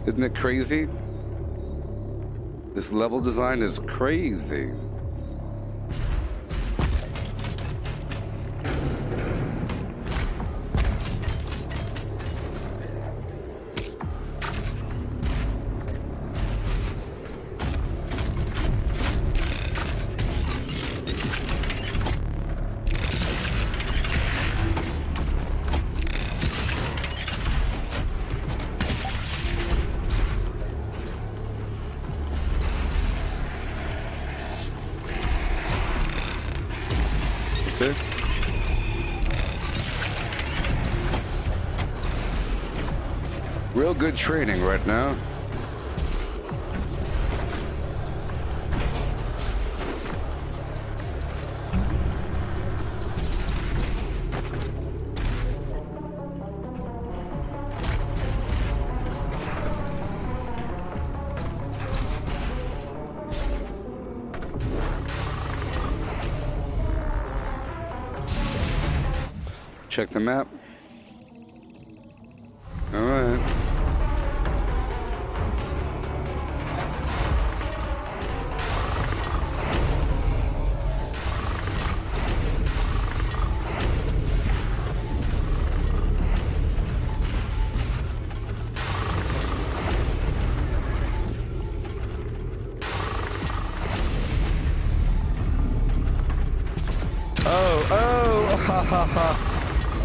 Isn't it crazy? This level design is crazy. Real good training right now. Check the map. All right.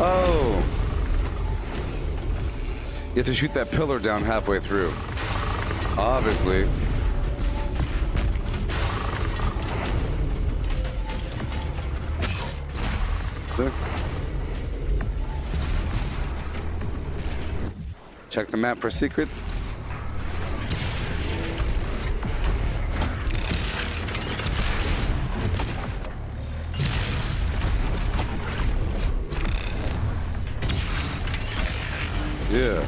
Oh. You have to shoot that pillar down halfway through. Obviously. There. Check the map for secrets. Yeah.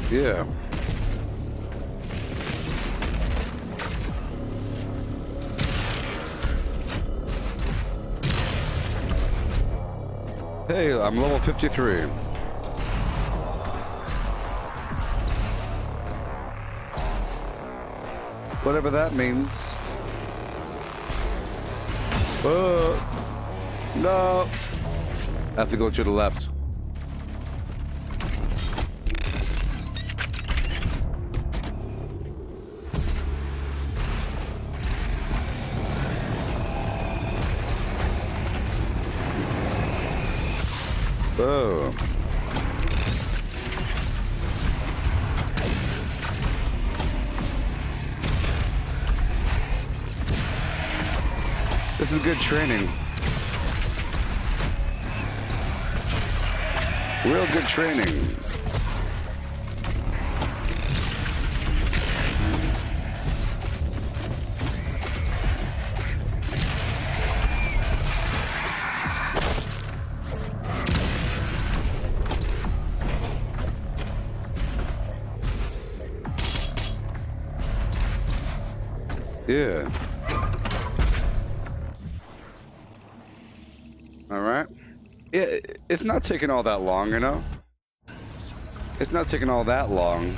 Yeah. Hey, I'm level 53. Whatever that means. No. I have to go to the left. Oh. This is good training. Real good training. Yeah. All right. Yeah, it's not taking all that long, you know? It's not taking all that long.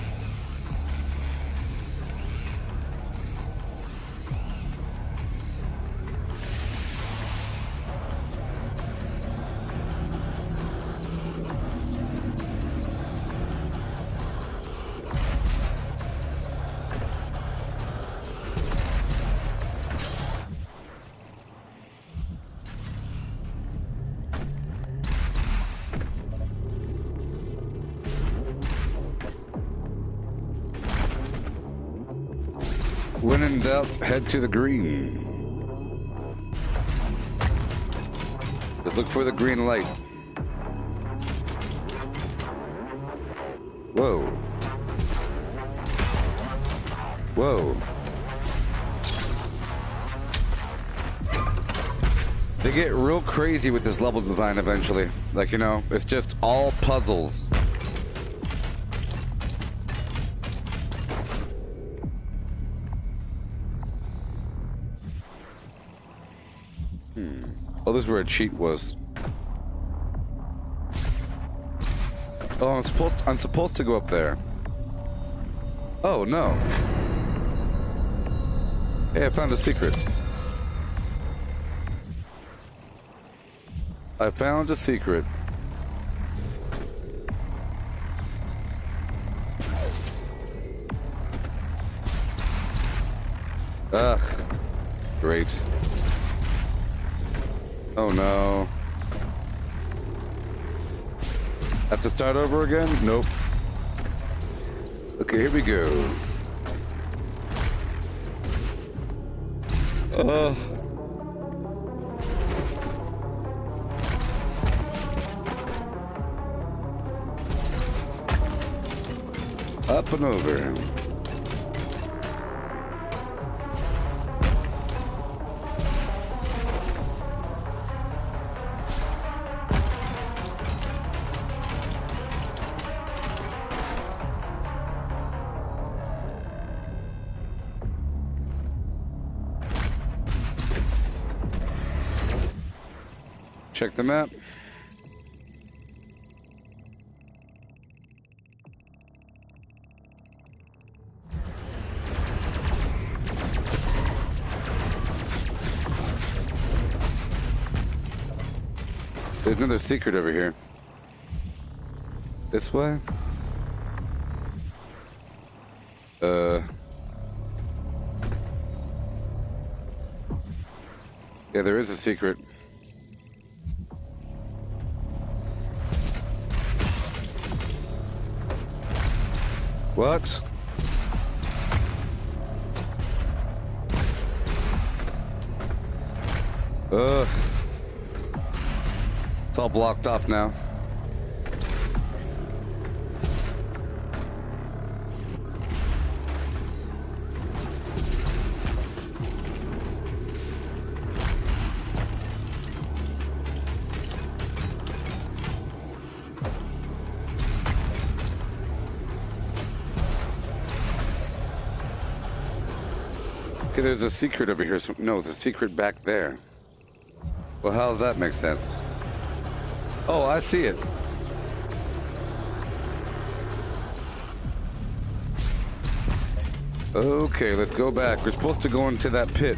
When in doubt, head to the green. Just look for the green light. Whoa. Whoa. They get real crazy with this level design eventually. Like, you know, it's just all puzzles. Oh, this is where a cheat was. Oh, I'm supposed to go up there. Oh no. Hey, I found a secret. I found a secret. Ugh. Great. Oh no. Have to start over again? Nope. Okay, here we go. Up and over. Check the map. There's another secret over here. This way? Yeah, there is a secret. What? Ugh. It's all blocked off now. Okay, there's a secret over here. No, the secret back there. Well, how does that make sense? Oh, I see it. Okay, let's go back. We're supposed to go into that pit.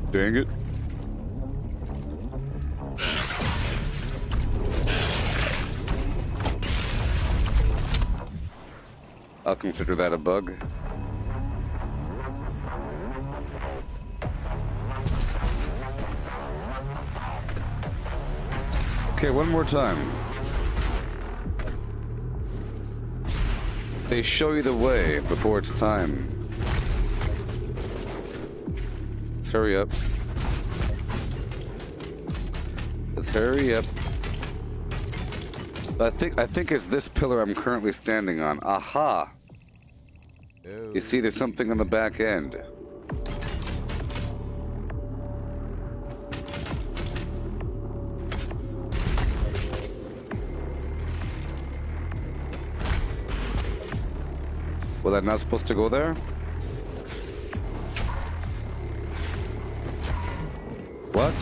Dang it. I'll consider that a bug. Okay, one more time. They show you the way before it's time. Let's hurry up. Let's hurry up. I think it's this pillar I'm currently standing on. Aha! You see, there's something on the back end. Was I not supposed to go there? What?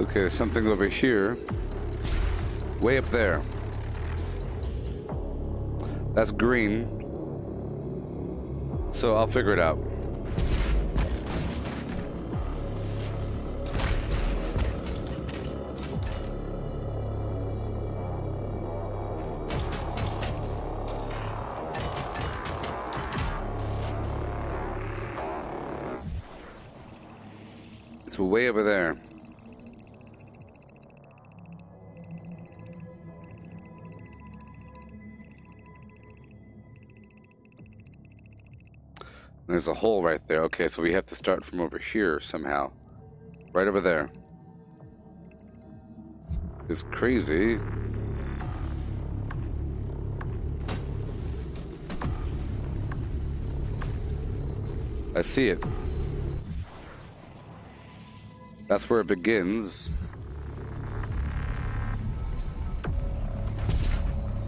Okay, there's something over here. Way up there. That's green. So I'll figure it out. It's way over there. There's a hole right there. Okay, so we have to start from over here somehow. Right over there. is crazy. I see it. That's where it begins.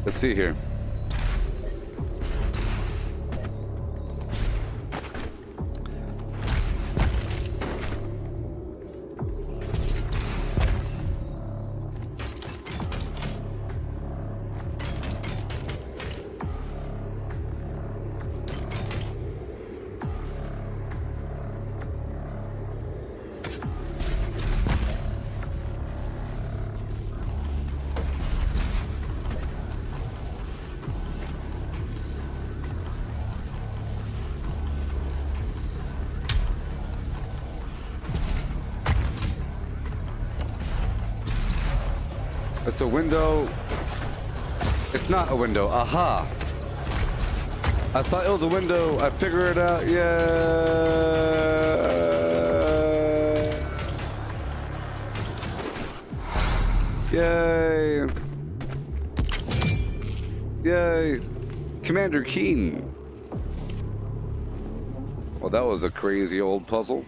Let's see here. It's a window. It's not a window. Aha. I thought it was a window. I figured it out. Yeah. Yay. Yay. Commander Keen. Well, that was a crazy old puzzle.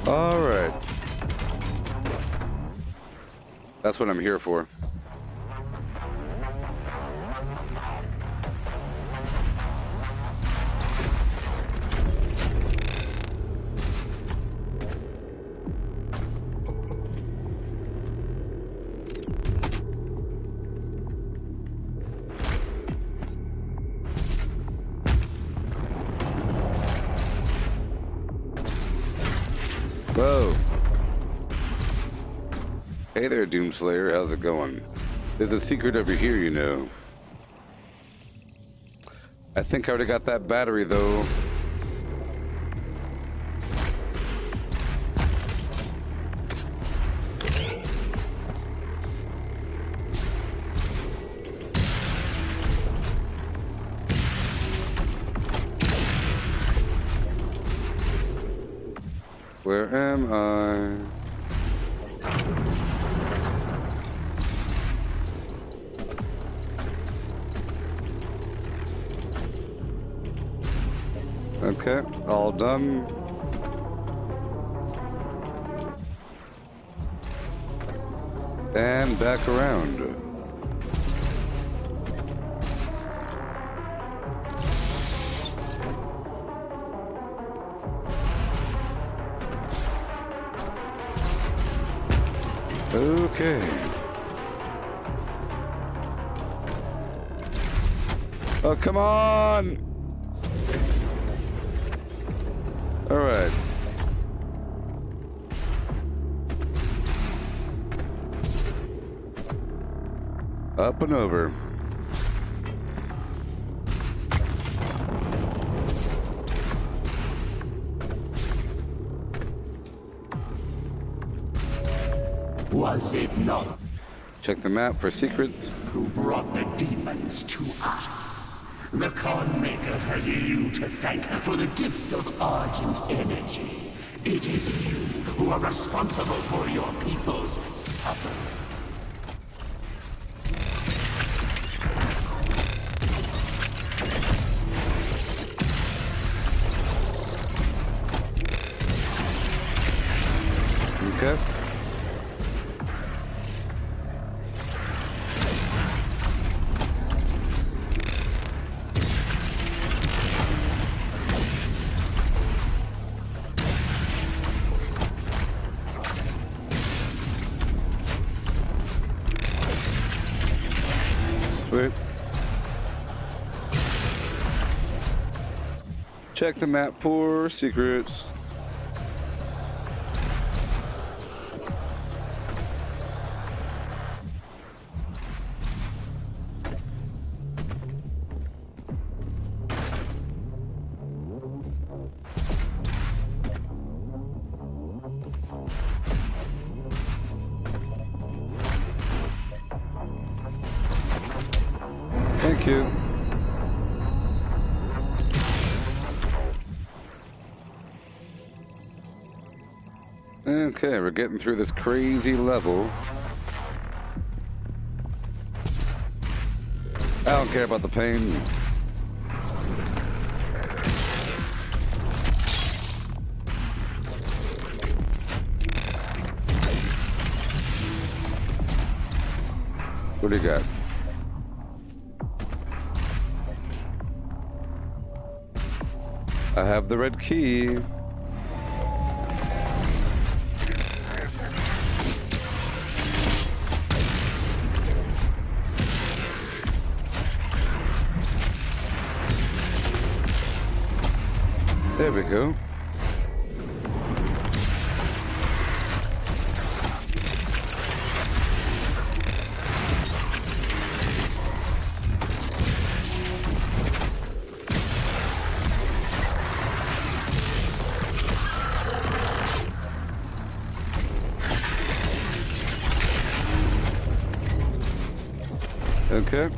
All right. That's what I'm here for. Whoa. Hey there, Doomslayer. How's it going? There's a secret over here, you know. I think I already got that battery, though. Where am I? Okay, all done. And back around. Okay. Oh, come on! All right. Up and over. Was it not Check the map for secrets. who brought the demons to us? The Khan Maker has you to thank for the gift of Argent energy. It is you who are responsible for your people's suffering. Okay. Sweet. Check the map for secrets. Thank you. Okay, we're getting through this crazy level. I don't care about the pain. What do you got? I have the red key. There we go. Okay.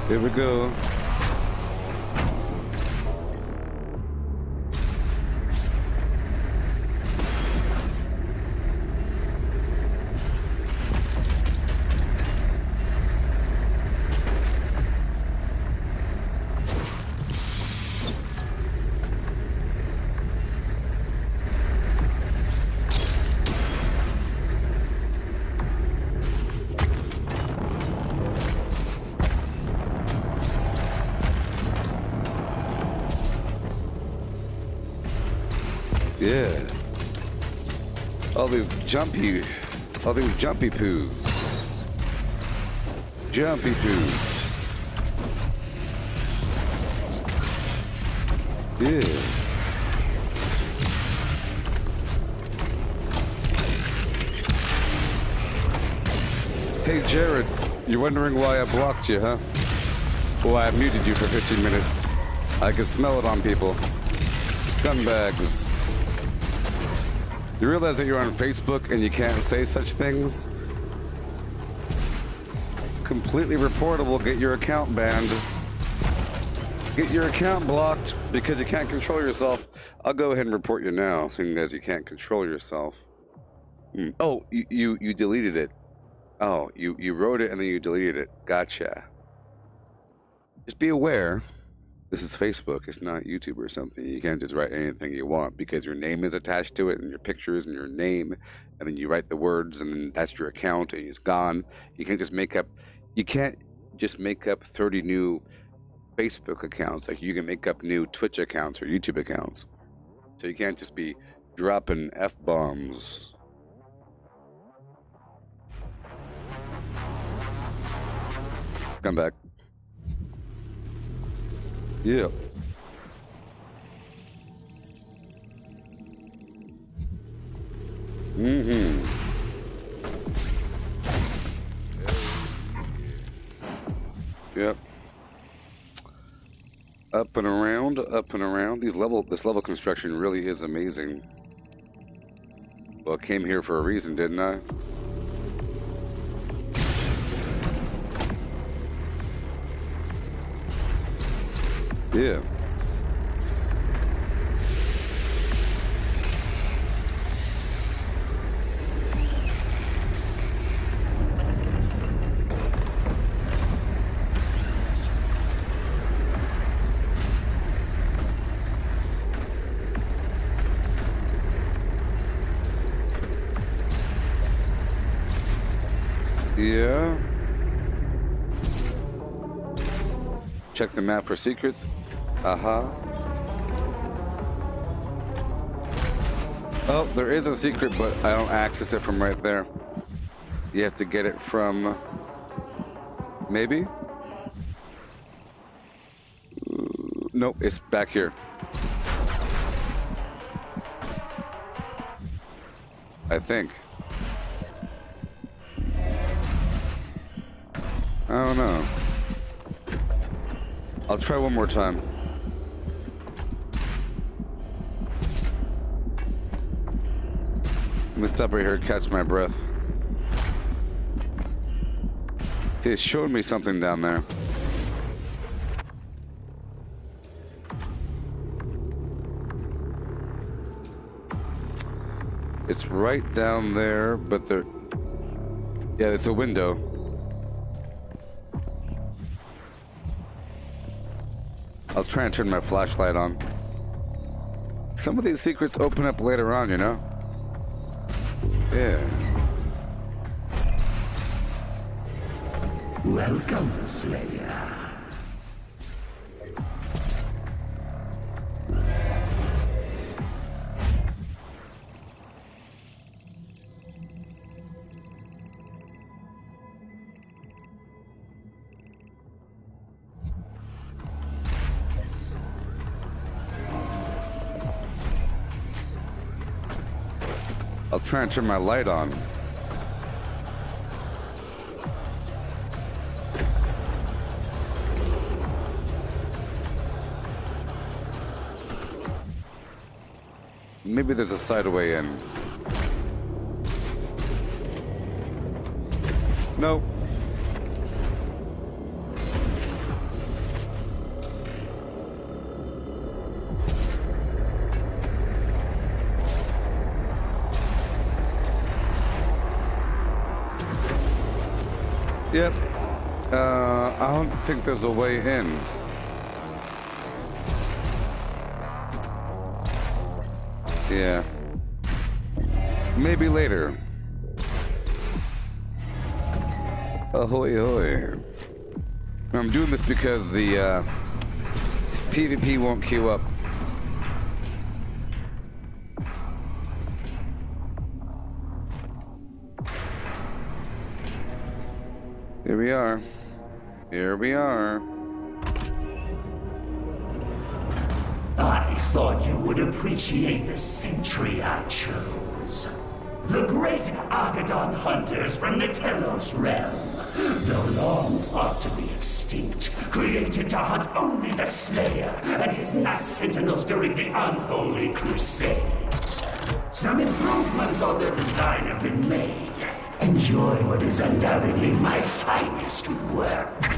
Here we go. Yeah. All these jumpy poos. Jumpy poos. Yeah. Hey Jared, you're wondering why I blocked you, huh? Well, I muted you for 15 minutes. I can smell it on people. Scumbags. You realize that you're on Facebook and you can't say such things? Completely reportable. Get your account banned. Get your account blocked because you can't control yourself. I'll go ahead and report you now, seeing as you can't control yourself. Oh, you deleted it. Oh, you wrote it and then you deleted it. Gotcha. Just be aware. This is Facebook. It's not YouTube or something. You can't just write anything you want because your name is attached to it and your pictures and your name, and then you write the words and then that's your account and it's gone. You can't just make up 30 new Facebook accounts. Like you can make up new Twitch accounts or YouTube accounts. So you can't just be dropping F-bombs. Come back. Yeah. Yep. Up and around, up and around. This level construction really is amazing. Well, I came here for a reason, didn't I? Yeah. Yeah. Check the map for secrets. Oh, there is a secret, but I don't access it from right there. You have to get it from... Maybe? Nope, it's back here. I think. I don't know. I'll try one more time. Let me stop right here and catch my breath. See, it's showing me something down there. It's right down there, but there... Yeah, it's a window. I'll try and turn my flashlight on. Some of these secrets open up later on, you know? Yeah. Welcome, Slayer. I'll try and turn my light on. Maybe there's a side way in. Nope. Yep. I don't think there's a way in. Yeah. Maybe later. Ahoy, ahoy. I'm doing this because the PvP won't queue up. Here we are. Here we are. I thought you would appreciate the sentry I chose. The great Argadon hunters from the Telos realm, though long thought to be extinct, created to hunt only the Slayer and his Night Sentinels during the Unholy Crusade. Some improvements on their design have been made. Enjoy what is undoubtedly my finest work.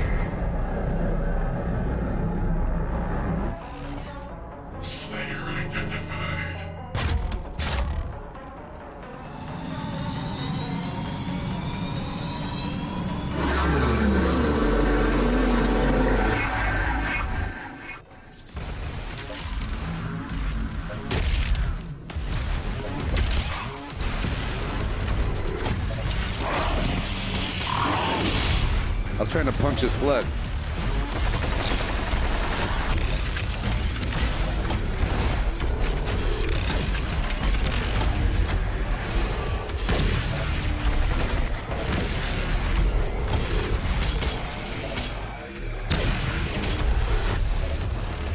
I was trying to punch his sled.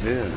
Yeah.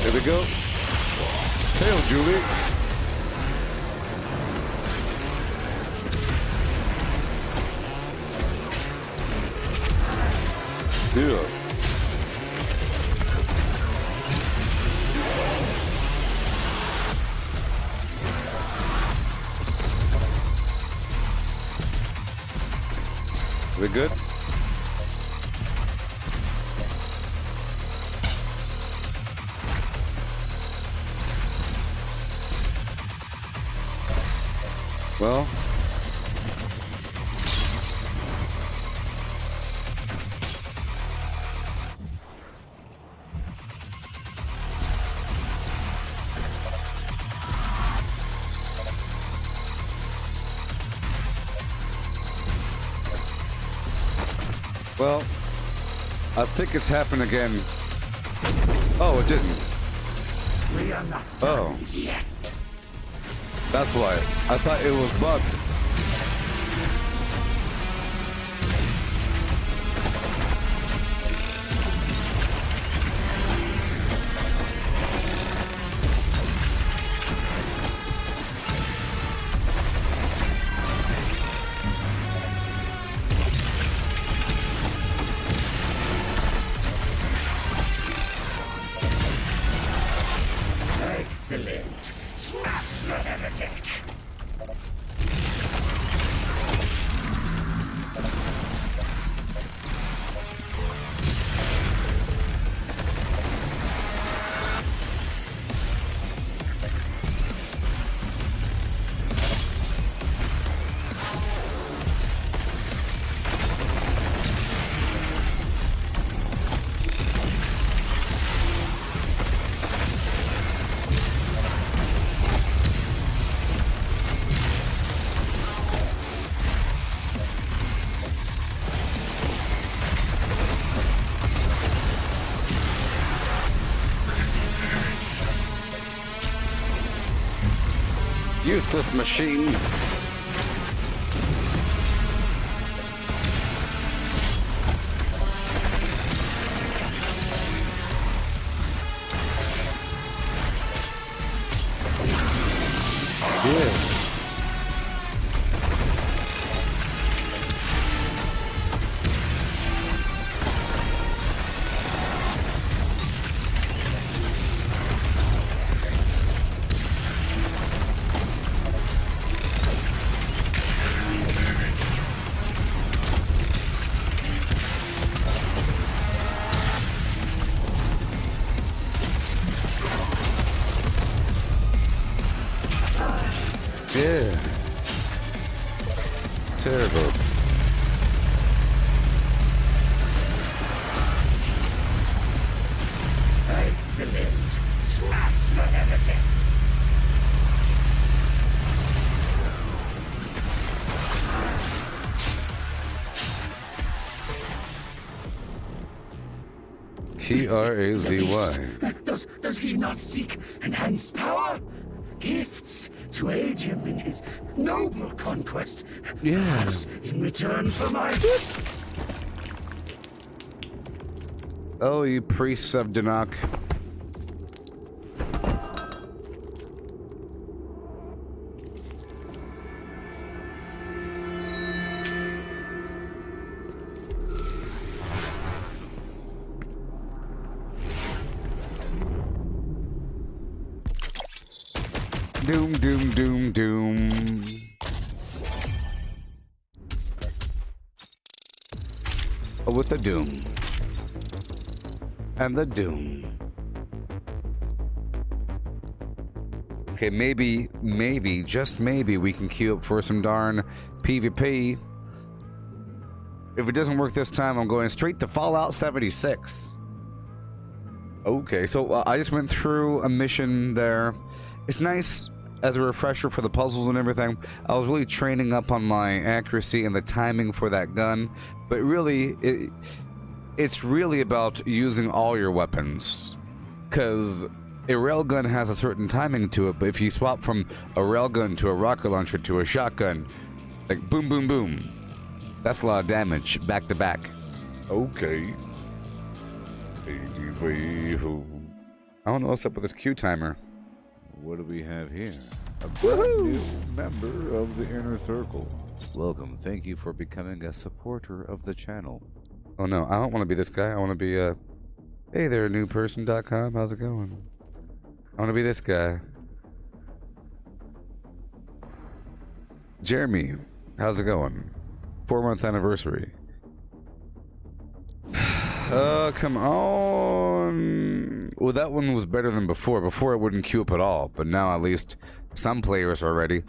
There we go. Hail, Julie. Yeah. We good? Well, I think it's happened again. Oh, it didn't. We are not Oh. done yet. That's why. I thought it was bugged. Excellent. Smash the heretic. Useless machine. Yeah. Yeah. Terrible. Excellent. Smash the heretic. Krazy. Does he not seek enhanced power? Gifts to aid him in his noble conquest. Yeah. Perhaps in return for my... Oh, you priests of Danak. Doom, doom, doom, doom. Oh, with the doom. And the doom. Okay, maybe, just maybe, we can queue up for some darn PvP. If it doesn't work this time, I'm going straight to Fallout 76. Okay, so I just went through a mission there. It's nice as a refresher for the puzzles and everything. I was really training up on my accuracy and the timing for that gun, but really, it's really about using all your weapons, because a railgun has a certain timing to it, but if you swap from a railgun to a rocket launcher to a shotgun, like boom, boom, boom, that's a lot of damage back to back. Okay. I don't know what's up with this queue timer. What do we have here? A brand new member of the Inner Circle. Welcome. Thank you for becoming a supporter of the channel. Oh no, I don't want to be this guy. I want to be hey there, newperson.com. How's it going? I want to be this guy. Jeremy, how's it going? 4-month anniversary. Come on. Well, that one was better than before. Before it wouldn't queue up at all, but now at least some players are ready.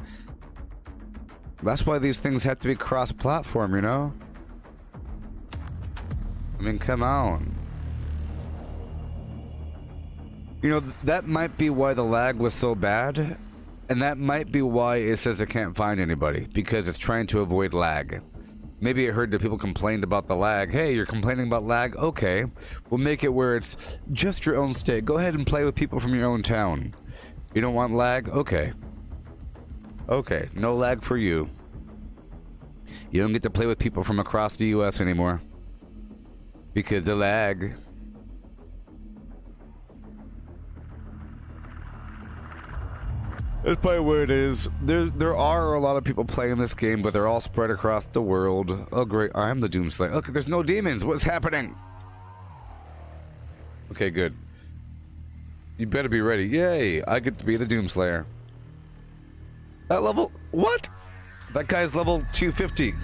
That's why these things have to be cross-platform, you know? I mean, come on. You know, that might be why the lag was so bad, and that might be why it says it can't find anybody, because it's trying to avoid lag. Maybe it heard that people complained about the lag. Hey, you're complaining about lag? Okay. We'll make it where it's just your own state. Go ahead and play with people from your own town. You don't want lag? Okay. Okay, no lag for you. You don't get to play with people from across the US anymore. Because of lag. That's probably what it is. There are a lot of people playing this game, but they're all spread across the world. Oh great, I'm the Doomslayer. Look, there's no demons. What's happening? Okay, good. You better be ready. Yay, I get to be the Doomslayer. That level... What? That guy's level 250.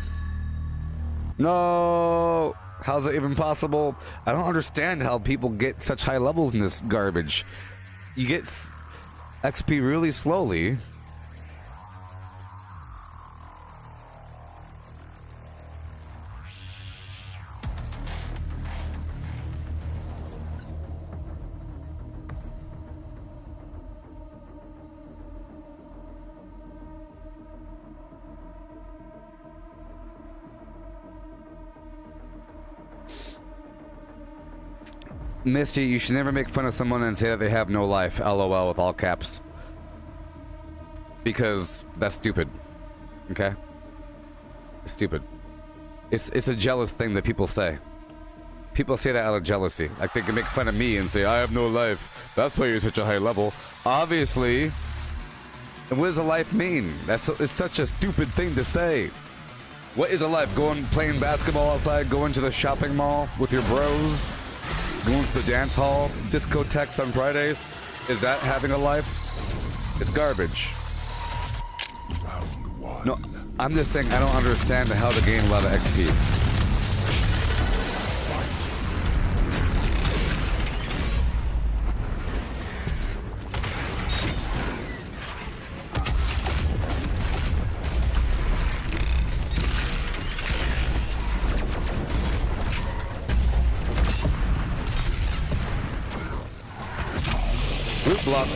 No! How's that even possible? I don't understand how people get such high levels in this garbage. You get XP really slowly. Misty, you should never make fun of someone and say that they have no life. LOL with all caps. Because that's stupid. Okay? It's stupid. It's a jealous thing that people say. People say that out of jealousy. Like they can make fun of me and say, I have no life. That's why you're such a high level. Obviously. And what does a life mean? It's such a stupid thing to say. What is a life? Going playing basketball outside, going to the shopping mall with your bros? Going to the dance hall, discotheques on Fridays? Is that having a life? It's garbage. No, I'm just saying I don't understand how to gain a lot of XP. Root block.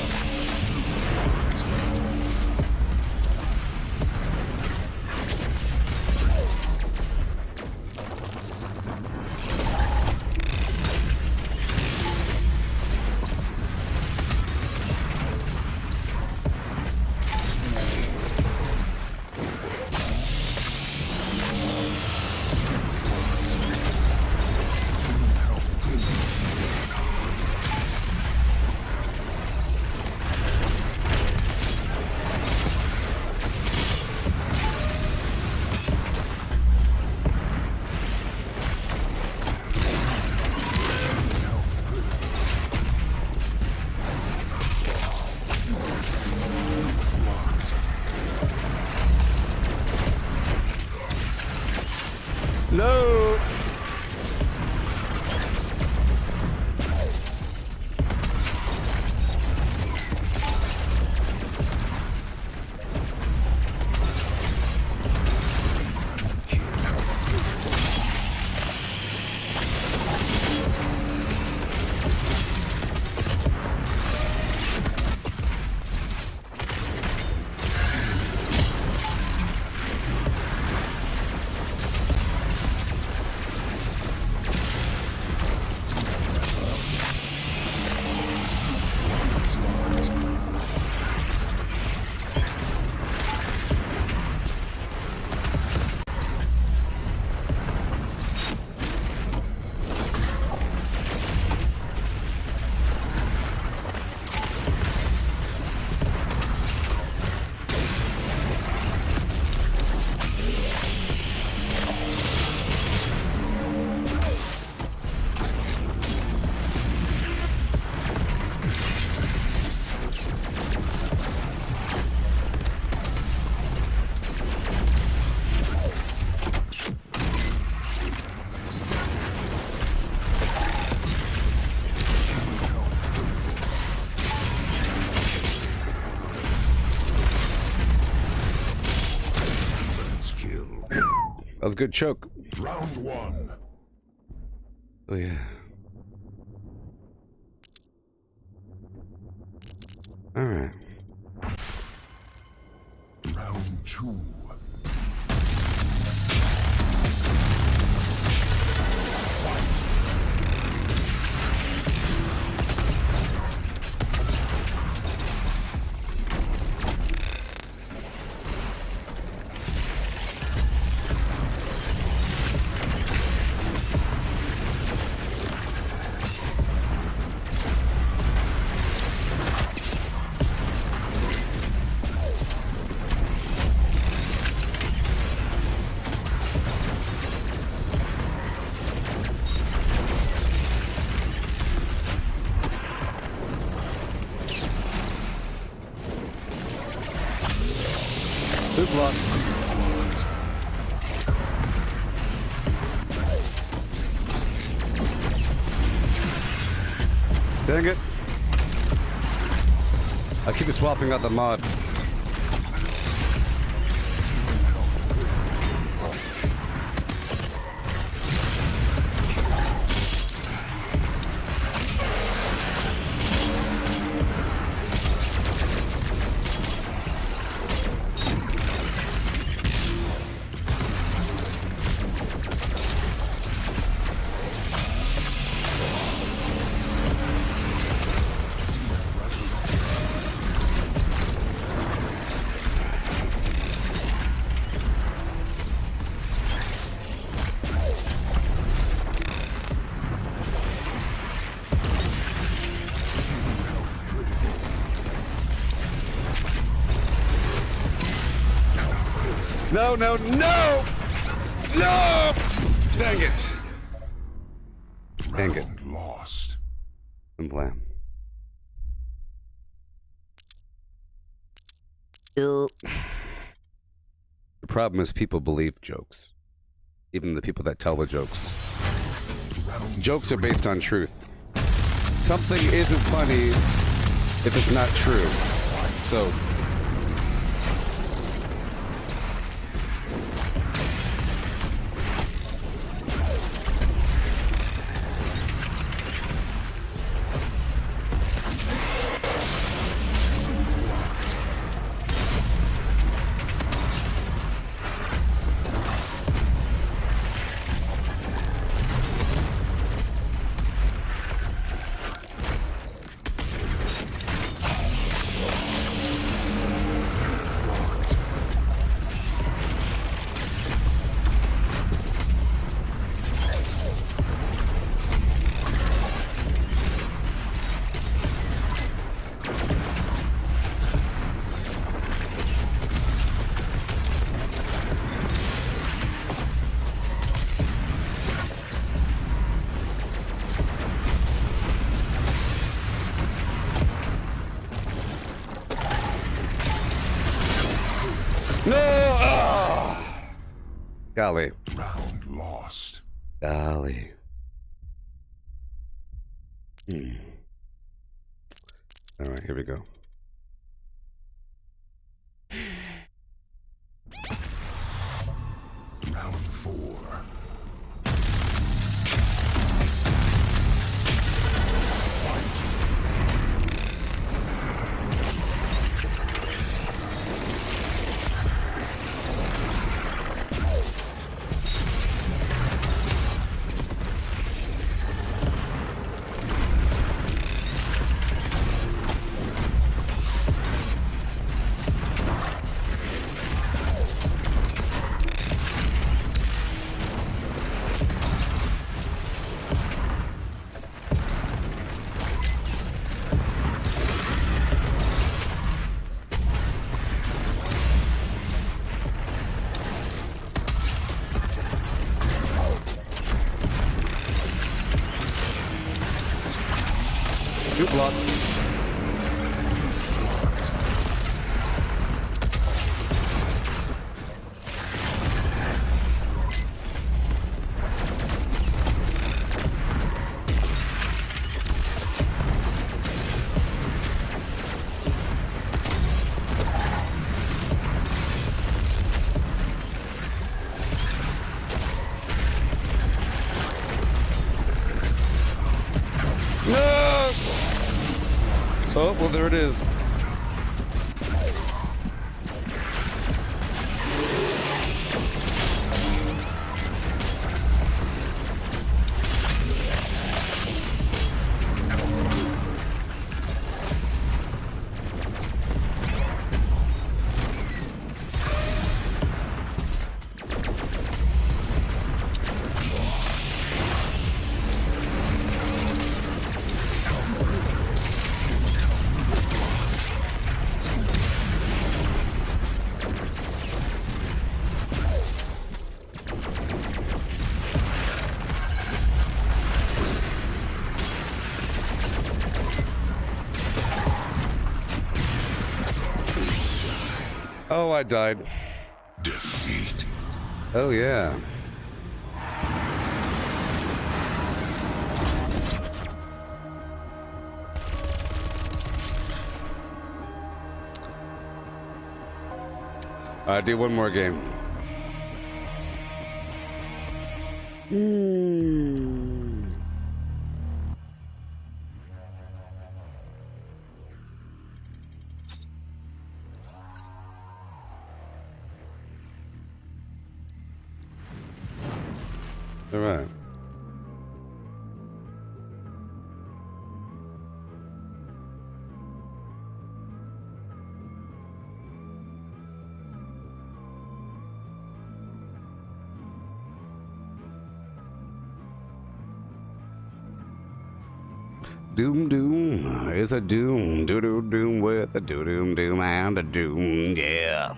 was a good choke. Round one. Oh, yeah. Alright. Round two. Good luck. Dang it. I keep swapping out the mod. No, no, no! No! Dang it. Dang it. Round lost. And blam. The problem is people believe jokes. Even the people that tell the jokes. Jokes are based on truth. Something isn't funny if it's not true. So... No! Oh! Golly. Round lost. Golly. All right, here we go. Round four. Good luck. Oh, well, there it is. Oh, I died. Defeat. Oh, yeah. Do one more game. All right. Doom Doom is a doom, doo doo doom with a doo doom doom and a doom, yeah.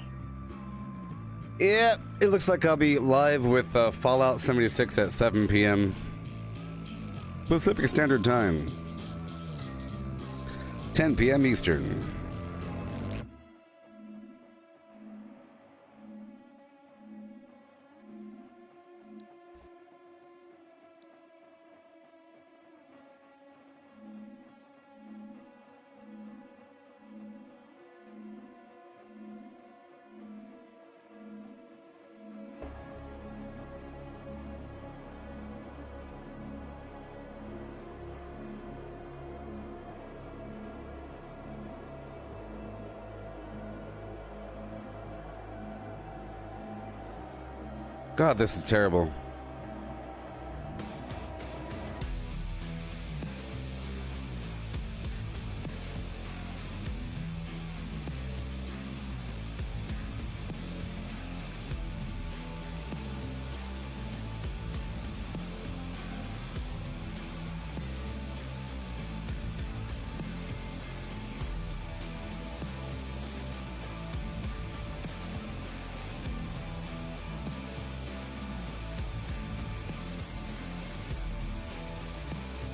Yeah, it looks like I'll be live with Fallout 76 at 7 p.m. Pacific Standard Time, 10 p.m. Eastern. God, this is terrible.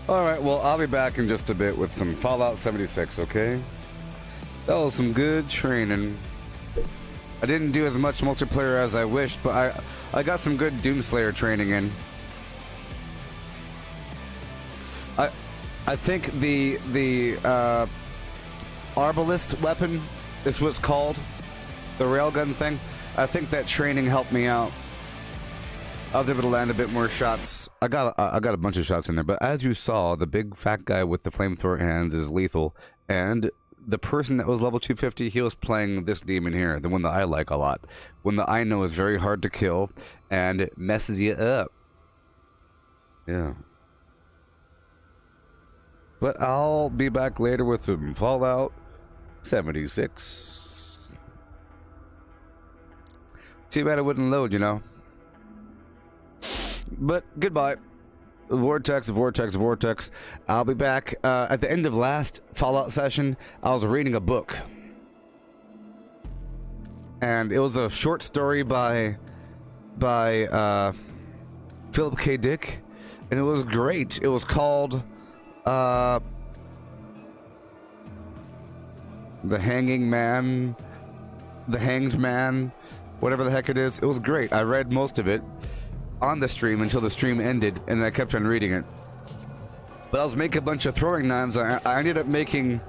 Alright, well, I'll be back in just a bit with some Fallout 76, okay? That was some good training. I didn't do as much multiplayer as I wished, but I got some good Doomslayer training in. I think the Arbalist weapon is what it's called, the railgun thing. I think that training helped me out. I was able to land a bit more shots. I got a bunch of shots in there, but as you saw, the big fat guy with the flamethrower hands is lethal, and the person that was level 250, he was playing this demon here, the one that I like a lot. One that I know is very hard to kill and messes you up. Yeah. But I'll be back later with some Fallout 76. Too bad it wouldn't load, you know. But goodbye. Vortex, Vortex, Vortex. I'll be back. At the end of last Fallout session, I was reading a book. And it was a short story by Philip K. Dick. And it was great. It was called The Hanging Man, The Hanged Man, whatever the heck it is. It was great. I read most of it on the stream until the stream ended, and then I kept on reading it. But I was making a bunch of throwing knives. I ended up making,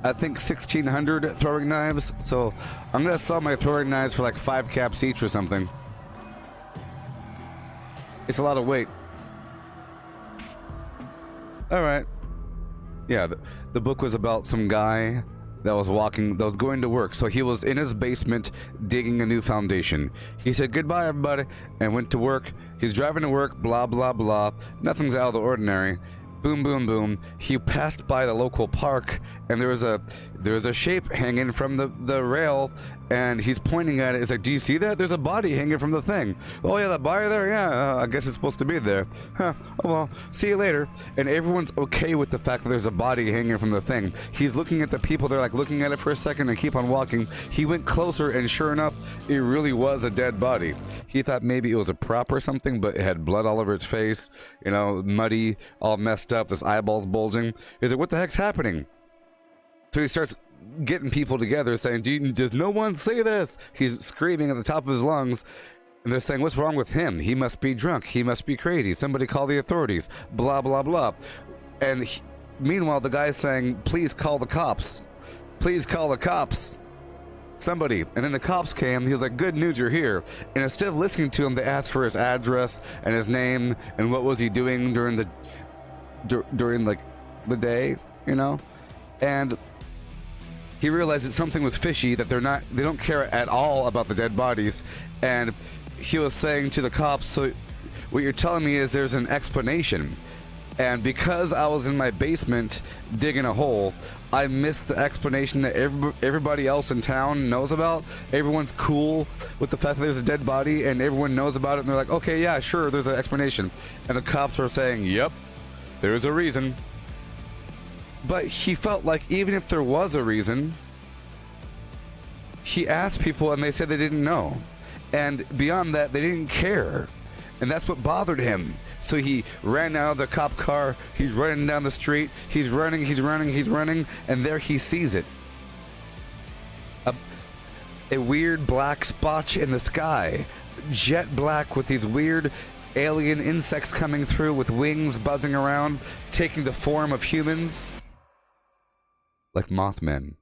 I think, 1,600 throwing knives. So I'm gonna sell my throwing knives for like 5 caps each or something. It's a lot of weight. All right. Yeah, the book was about some guy that was going to work. So he was in his basement digging a new foundation. He said goodbye, everybody, and went to work. He's driving to work, blah, blah, blah. Nothing's out of the ordinary. Boom, boom, boom. He passed by the local park, and there was a shape hanging from the rail, and he's pointing at it. It's like, do you see that? There's a body hanging from the thing. Oh yeah, that body there? Yeah, I guess it's supposed to be there. Huh. Oh well, see you later. And everyone's okay with the fact that there's a body hanging from the thing. He's looking at the people. They're like looking at it for a second and keep on walking. He went closer, and sure enough, it really was a dead body. He thought maybe it was a prop or something, but it had blood all over its face, you know, muddy, all messed up, this eyeballs bulging. He's like, what the heck's happening? So he starts getting people together saying, does no one see this? He's screaming at the top of his lungs, and they're saying, what's wrong with him? He must be drunk. He must be crazy. Somebody call the authorities. Blah, blah, blah. And meanwhile, the guy's saying, please call the cops. Please call the cops. Somebody. And then the cops came. He was like, good news, you're here. And instead of listening to him, they asked for his address and his name and what was he doing during the day, you know? And he realized that something was fishy, that they don't care at all about the dead bodies. And he was saying to the cops, so what you're telling me is there's an explanation. And because I was in my basement digging a hole, I missed the explanation that everybody else in town knows about. Everyone's cool with the fact that there's a dead body, and everyone knows about it, and they're like, okay, yeah, sure, there's an explanation. And the cops are saying, yep, there's a reason. But he felt like even if there was a reason, he asked people and they said they didn't know. And beyond that, they didn't care. And that's what bothered him. So he ran out of the cop car. He's running down the street. He's running. And there he sees it. A weird black spotch in the sky. Jet black with these weird alien insects coming through with wings buzzing around, taking the form of humans. Like Mothmen,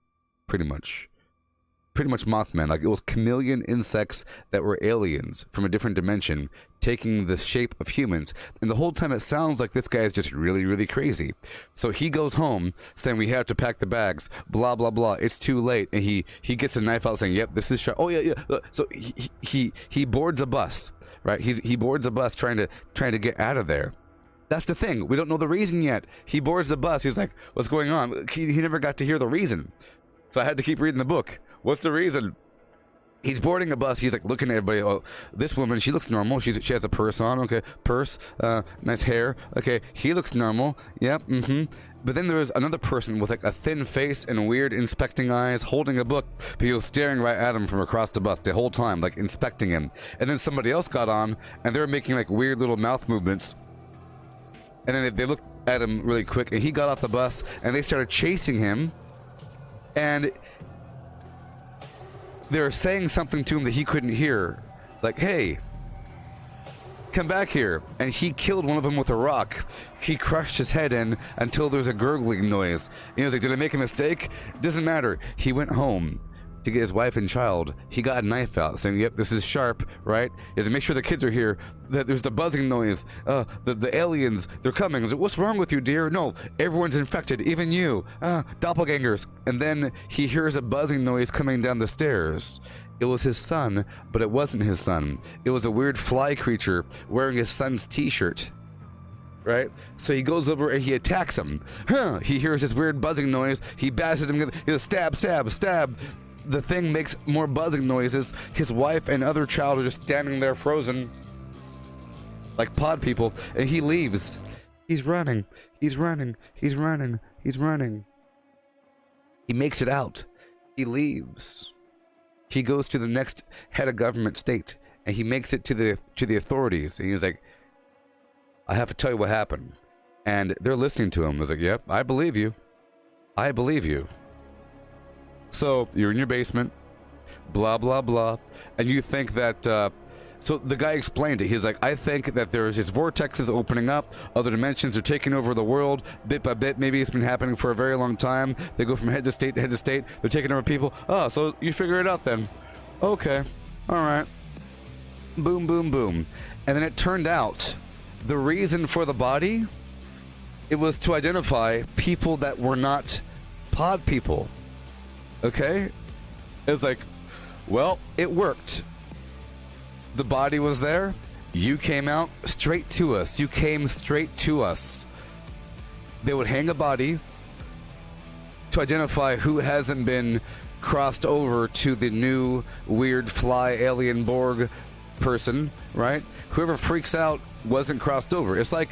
pretty much Mothmen. Like it was chameleon insects that were aliens from a different dimension, taking the shape of humans. And the whole time it sounds like this guy is just really, really crazy. So he goes home saying, we have to pack the bags, blah, blah, blah. It's too late. And he gets a knife out saying, yep, this is... Oh, yeah. So he boards a bus, right? He boards a bus trying to get out of there. That's the thing. We don't know the reason yet. He boards the bus. He's like, what's going on? He never got to hear the reason. So I had to keep reading the book. What's the reason? He's boarding a bus. He's like looking at everybody. Oh, this woman, she looks normal. She has a purse on. Okay, purse. Nice hair. Okay, he looks normal. Yep. But then there was another person with like a thin face and weird inspecting eyes, holding a book. But he was staring right at him from across the bus the whole time, like inspecting him. And then somebody else got on, and they were making like weird little mouth movements. And then they looked at him really quick, and he got off the bus, and they started chasing him. And they were saying something to him that he couldn't hear. Like, hey, come back here. And he killed one of them with a rock. He crushed his head in until there was a gurgling noise. And he was like, did I make a mistake? Doesn't matter. He went home to get his wife and child. He got a knife out saying, yep, this is sharp, right? He has to make sure the kids are here, that there's the buzzing noise, the aliens, they're coming. I was like, what's wrong with you, dear? No, everyone's infected, even you. Doppelgangers. And then he hears a buzzing noise coming down the stairs. It was his son, but it wasn't his son. It was a weird fly creature wearing his son's t-shirt. Right? So he goes over and he attacks him. He hears this weird buzzing noise. He bashes him. He goes, stab, stab, stab. The thing makes more buzzing noises. His wife and other child are just standing there frozen like pod people, and he leaves. He's running. He makes it out. He leaves. He goes to the next head of government state, and he makes it to the authorities, and he's like, I have to tell you what happened. And they're listening to him. They're like, yep, I believe you. So you're in your basement, blah, blah, blah, and you think that, so the guy explained it. He's like, I think that there's these vortexes opening up, other dimensions are taking over the world, bit by bit. Maybe it's been happening for a very long time. They go from head to state to head to state. They're taking over people. Oh, so you figure it out then. Okay, all right. Boom, boom, boom. And then it turned out the reason for the body It was to identify people that were not pod people. Okay? It was like, well, it worked. The body was there. You came out straight to us. You came straight to us. They would hang a body to identify who hasn't been crossed over to the new weird fly alien Borg person, right? Whoever freaks out wasn't crossed over. It's like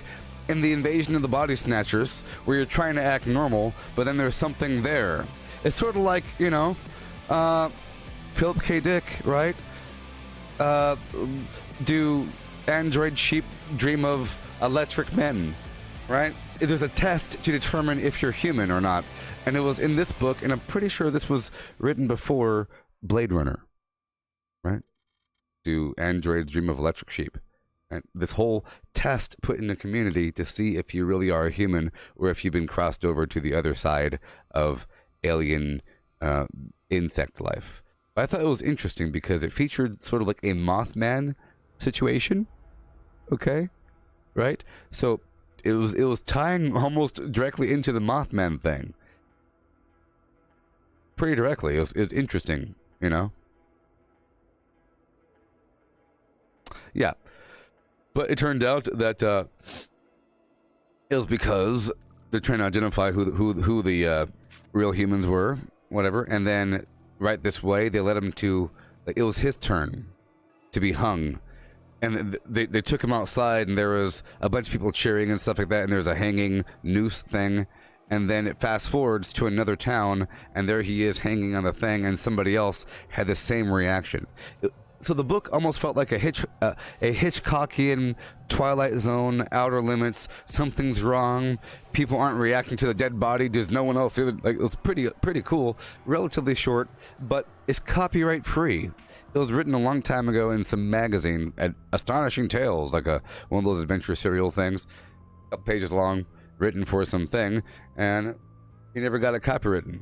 in the Invasion of the Body Snatchers, where you're trying to act normal, but then there's something there. It's sort of like, you know, Philip K. Dick, right? Do android sheep dream of electric men, right? There's a test to determine if you're human or not. And it was in this book, and I'm pretty sure this was written before Blade Runner, right? Do androids dream of electric sheep? And this whole test put in the community to see if you really are a human or if you've been crossed over to the other side of alien insect life. But I thought it was interesting because it featured sort of like a Mothman situation. Okay, right? So it was tying almost directly into the Mothman thing. Pretty directly. It was interesting, you know? Yeah. But it turned out that it was because they're trying to identify who the real humans were, whatever, and then right this way they led him to, like, it was his turn to be hung, and they took him outside, and there was a bunch of people cheering and stuff like that, and there's a hanging noose thing, and then it fast forwards to another town, and there he is hanging on the thing, and somebody else had the same reaction. So the book almost felt like a Hitchcockian Twilight Zone, Outer Limits. Something's wrong. People aren't reacting to the dead body. There's no one else either. Like, it was pretty cool. Relatively short, but it's copyright free. It was written a long time ago in some magazine at Astonishing Tales, like one of those adventure serial things, a couple pages long, written for something, and he never got it copywritten.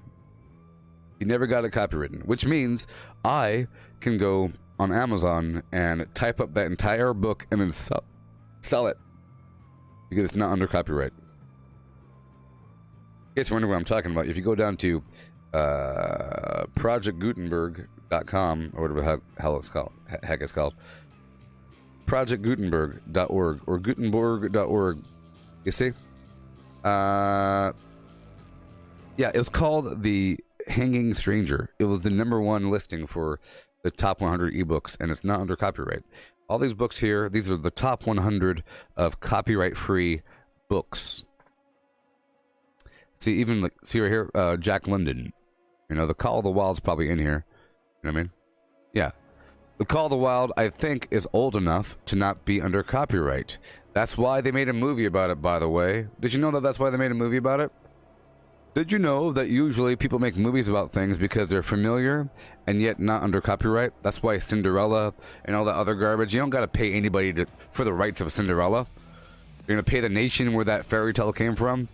He never got it copywritten, which means I can go on Amazon and type up that entire book and then sell it because it's not under copyright. In case you wonder what I'm talking about, if you go down to projectgutenberg.com or whatever the heck it's called, projectgutenberg.org or gutenberg.org, you see? Yeah, it was called The Hanging Stranger. It was the #1 listing for the top 100 ebooks, and it's not under copyright. All these books here, these are the top 100 of copyright-free books. See, even like, see right here, Jack London. You know, The Call of the Wild's probably in here. You know what I mean? Yeah. The Call of the Wild, I think, is old enough to not be under copyright. That's why they made a movie about it, by the way. Did you know that that's why they made a movie about it? Did you know that usually people make movies about things because they're familiar and yet not under copyright? That's why Cinderella and all that other garbage, you don't got to pay anybody for the rights of Cinderella. You're going to pay the nation where that fairy tale came from.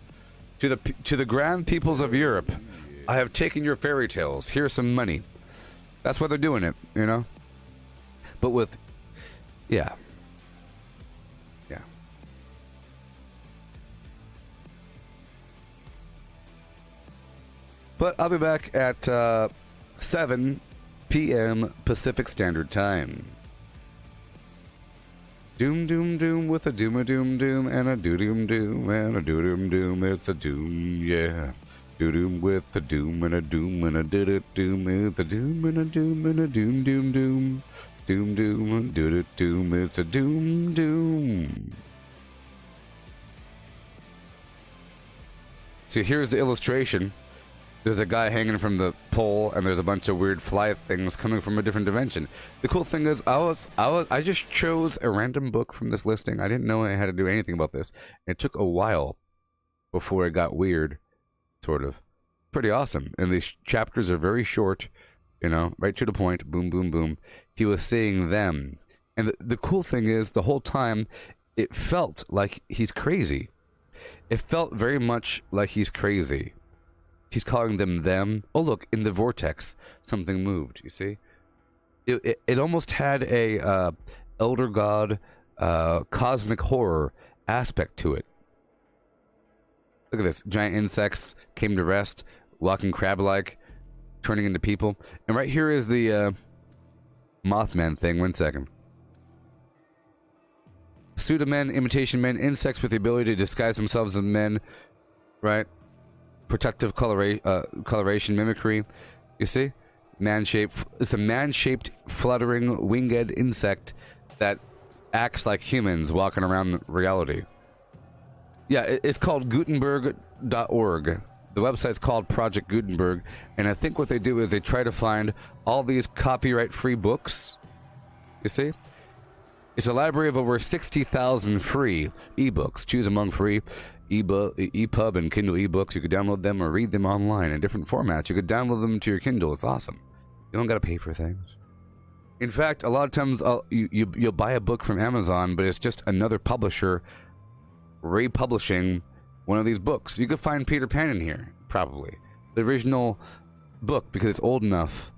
To the grand peoples of Europe, I have taken your fairy tales. Here's some money. That's why they're doing it, you know? But with, yeah. Yeah. But I'll be back at 7 p.m. Pacific Standard Time. Doom, doom, doom with a doom, and a doom, doom, and a doom, doom. It's a doom, yeah. Doom with a doom, and a doom, and a doom, it's a doom, and a doom, and a doom, doom, doom. Doom, doom, doom, it's a doom, doom. See, here's the illustration. There's a guy hanging from the pole, and there's a bunch of weird fly things coming from a different dimension. The cool thing is, I just chose a random book from this listing. I didn't know I had to do anything about this. It took a while before it got weird, sort of. Pretty awesome. And these chapters are very short, you know, right to the point. Boom, boom, boom. He was seeing them. And the cool thing is, the whole time, it felt like he's crazy. It felt very much like he's crazy. He's calling them. Oh, look, in the vortex, something moved, you see? It almost had a Elder God cosmic horror aspect to it. Look at this. Giant insects came to rest, walking crab-like, turning into people. And right here is the Mothman thing. 1 second. Pseudo-men, imitation men, insects with the ability to disguise themselves as men, right? Protective coloration mimicry. You see? Man-shaped. It's a man-shaped, fluttering, winged insect that acts like humans walking around reality. Yeah, it's called Gutenberg.org. The website's called Project Gutenberg, and I think what they do is they try to find all these copyright-free books. You see? It's a library of over 60,000 free ebooks. Choose among free EPUB and Kindle ebooks. You could download them or read them online in different formats. You could download them to your Kindle. It's awesome. You don't got to pay for things. In fact, a lot of times you'll buy a book from Amazon, but it's just another publisher republishing one of these books. You could find Peter Pan in here, probably. The original book, because it's old enough.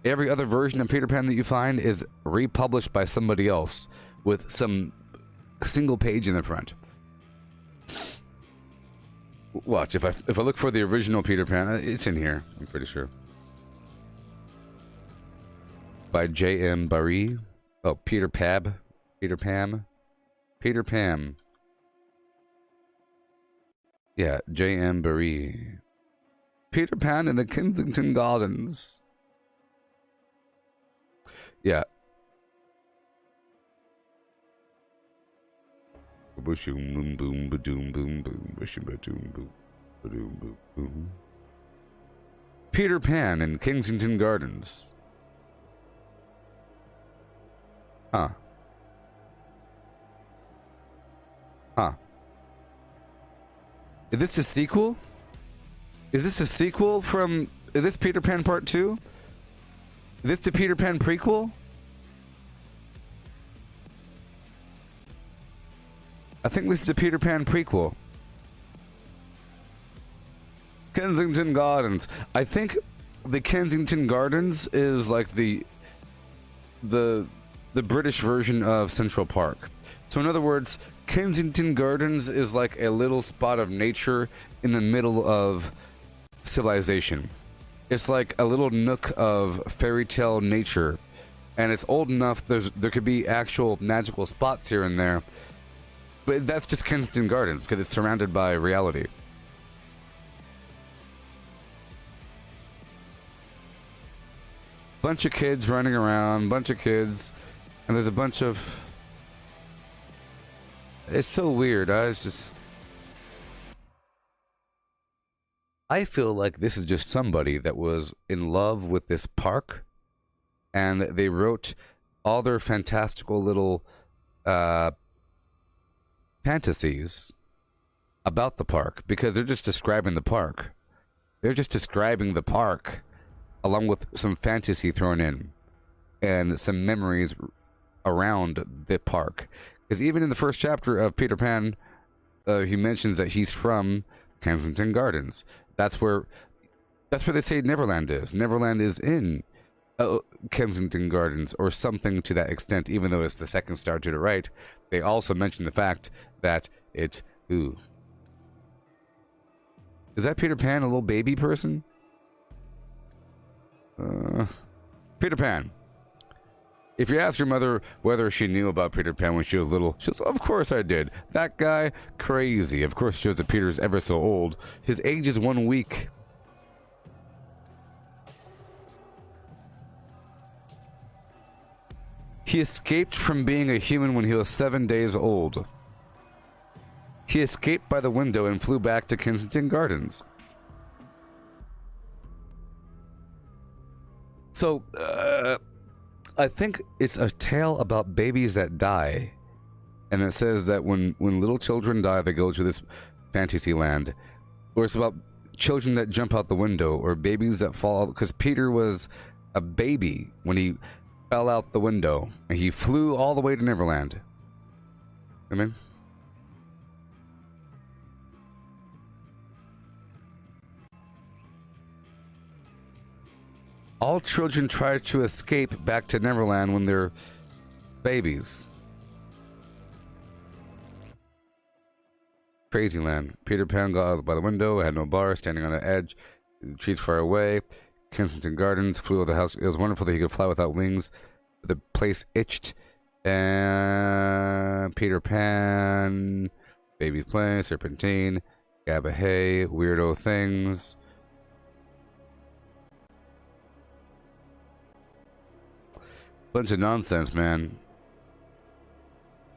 Every other version of Peter Pan that you find is republished by somebody else with some single page in the front. Watch, if I look for the original Peter Pan, it's in here, I'm pretty sure. By J.M. Barrie. Oh, Peter Pam. Yeah, J.M. Barrie. Peter Pan in the Kensington Gardens. Yeah. Boom boom boom boom boom. Peter Pan in Kensington Gardens. Huh. Is this a sequel? Is this a sequel from... Is this Peter Pan Part 2? Is this the Peter Pan prequel? I think this is a Peter Pan prequel. Kensington Gardens. I think the Kensington Gardens is like the British version of Central Park. So in other words, Kensington Gardens is like a little spot of nature in the middle of civilization. It's like a little nook of fairy tale nature, and it's old enough there could be actual magical spots here and there, but that's just Kensington Gardens because it's surrounded by reality. Bunch of kids running around, and there's a bunch of... It's so weird. I feel like this is just somebody that was in love with this park, and they wrote all their fantastical little fantasies about the park, because they're just describing the park. They're just describing the park, along with some fantasy thrown in, and some memories around the park. Because even in the first chapter of Peter Pan, he mentions that he's from Kensington Gardens. That's where they say Neverland is. Neverland is in Kensington Gardens, or something to that extent, even though it's the second star to the right. They also mention the fact that it's... Ooh. Is that Peter Pan, a little baby person? Peter Pan. If you ask your mother whether she knew about Peter Pan when she was little, she'll say, of course I did. That guy, crazy. Of course, shows that Peter's ever so old. His age is 1 week. He escaped from being a human when he was 7 days old. He escaped by the window and flew back to Kensington Gardens. So, I think it's a tale about babies that die. And it says that when little children die, they go to this fantasy land. Or it's about children that jump out the window, or babies that fall. Because Peter was a baby when he fell out the window. And he flew all the way to Neverland. I mean... All children try to escape back to Neverland when they're babies. Crazy land. Peter Pan got out by the window, had no bar, standing on the edge, the trees far away. Kensington Gardens, flew over the house. It was wonderful that he could fly without wings. The place itched. And Peter Pan, Baby's Play, Serpentine, Gabba Hay, Weirdo Things. Bunch of nonsense, man.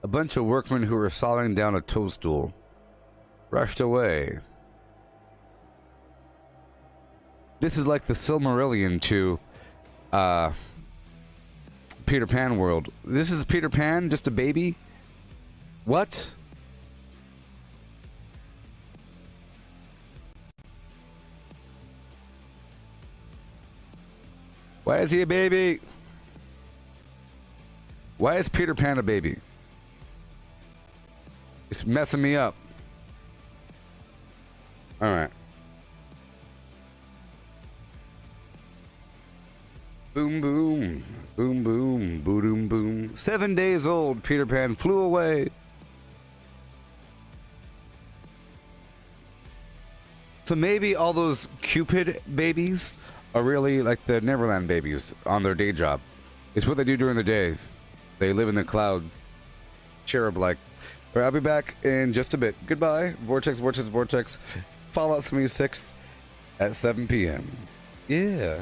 A bunch of workmen who were sawing down a toadstool rushed away. This is like the Silmarillion to Peter Pan world. This is Peter Pan, just a baby? What? Why is he a baby? Why is Peter Pan a baby? It's messing me up. Alright. Boom, boom. Boom, boom. Boom, boom. 7 days old, Peter Pan flew away. So maybe all those Cupid babies are really like the Neverland babies on their day job. It's what they do during the day. They live in the clouds. Cherub-like. All right, I'll be back in just a bit. Goodbye. Vortex, Vortex, Vortex. Fallout 76 at 7 p.m. Yeah.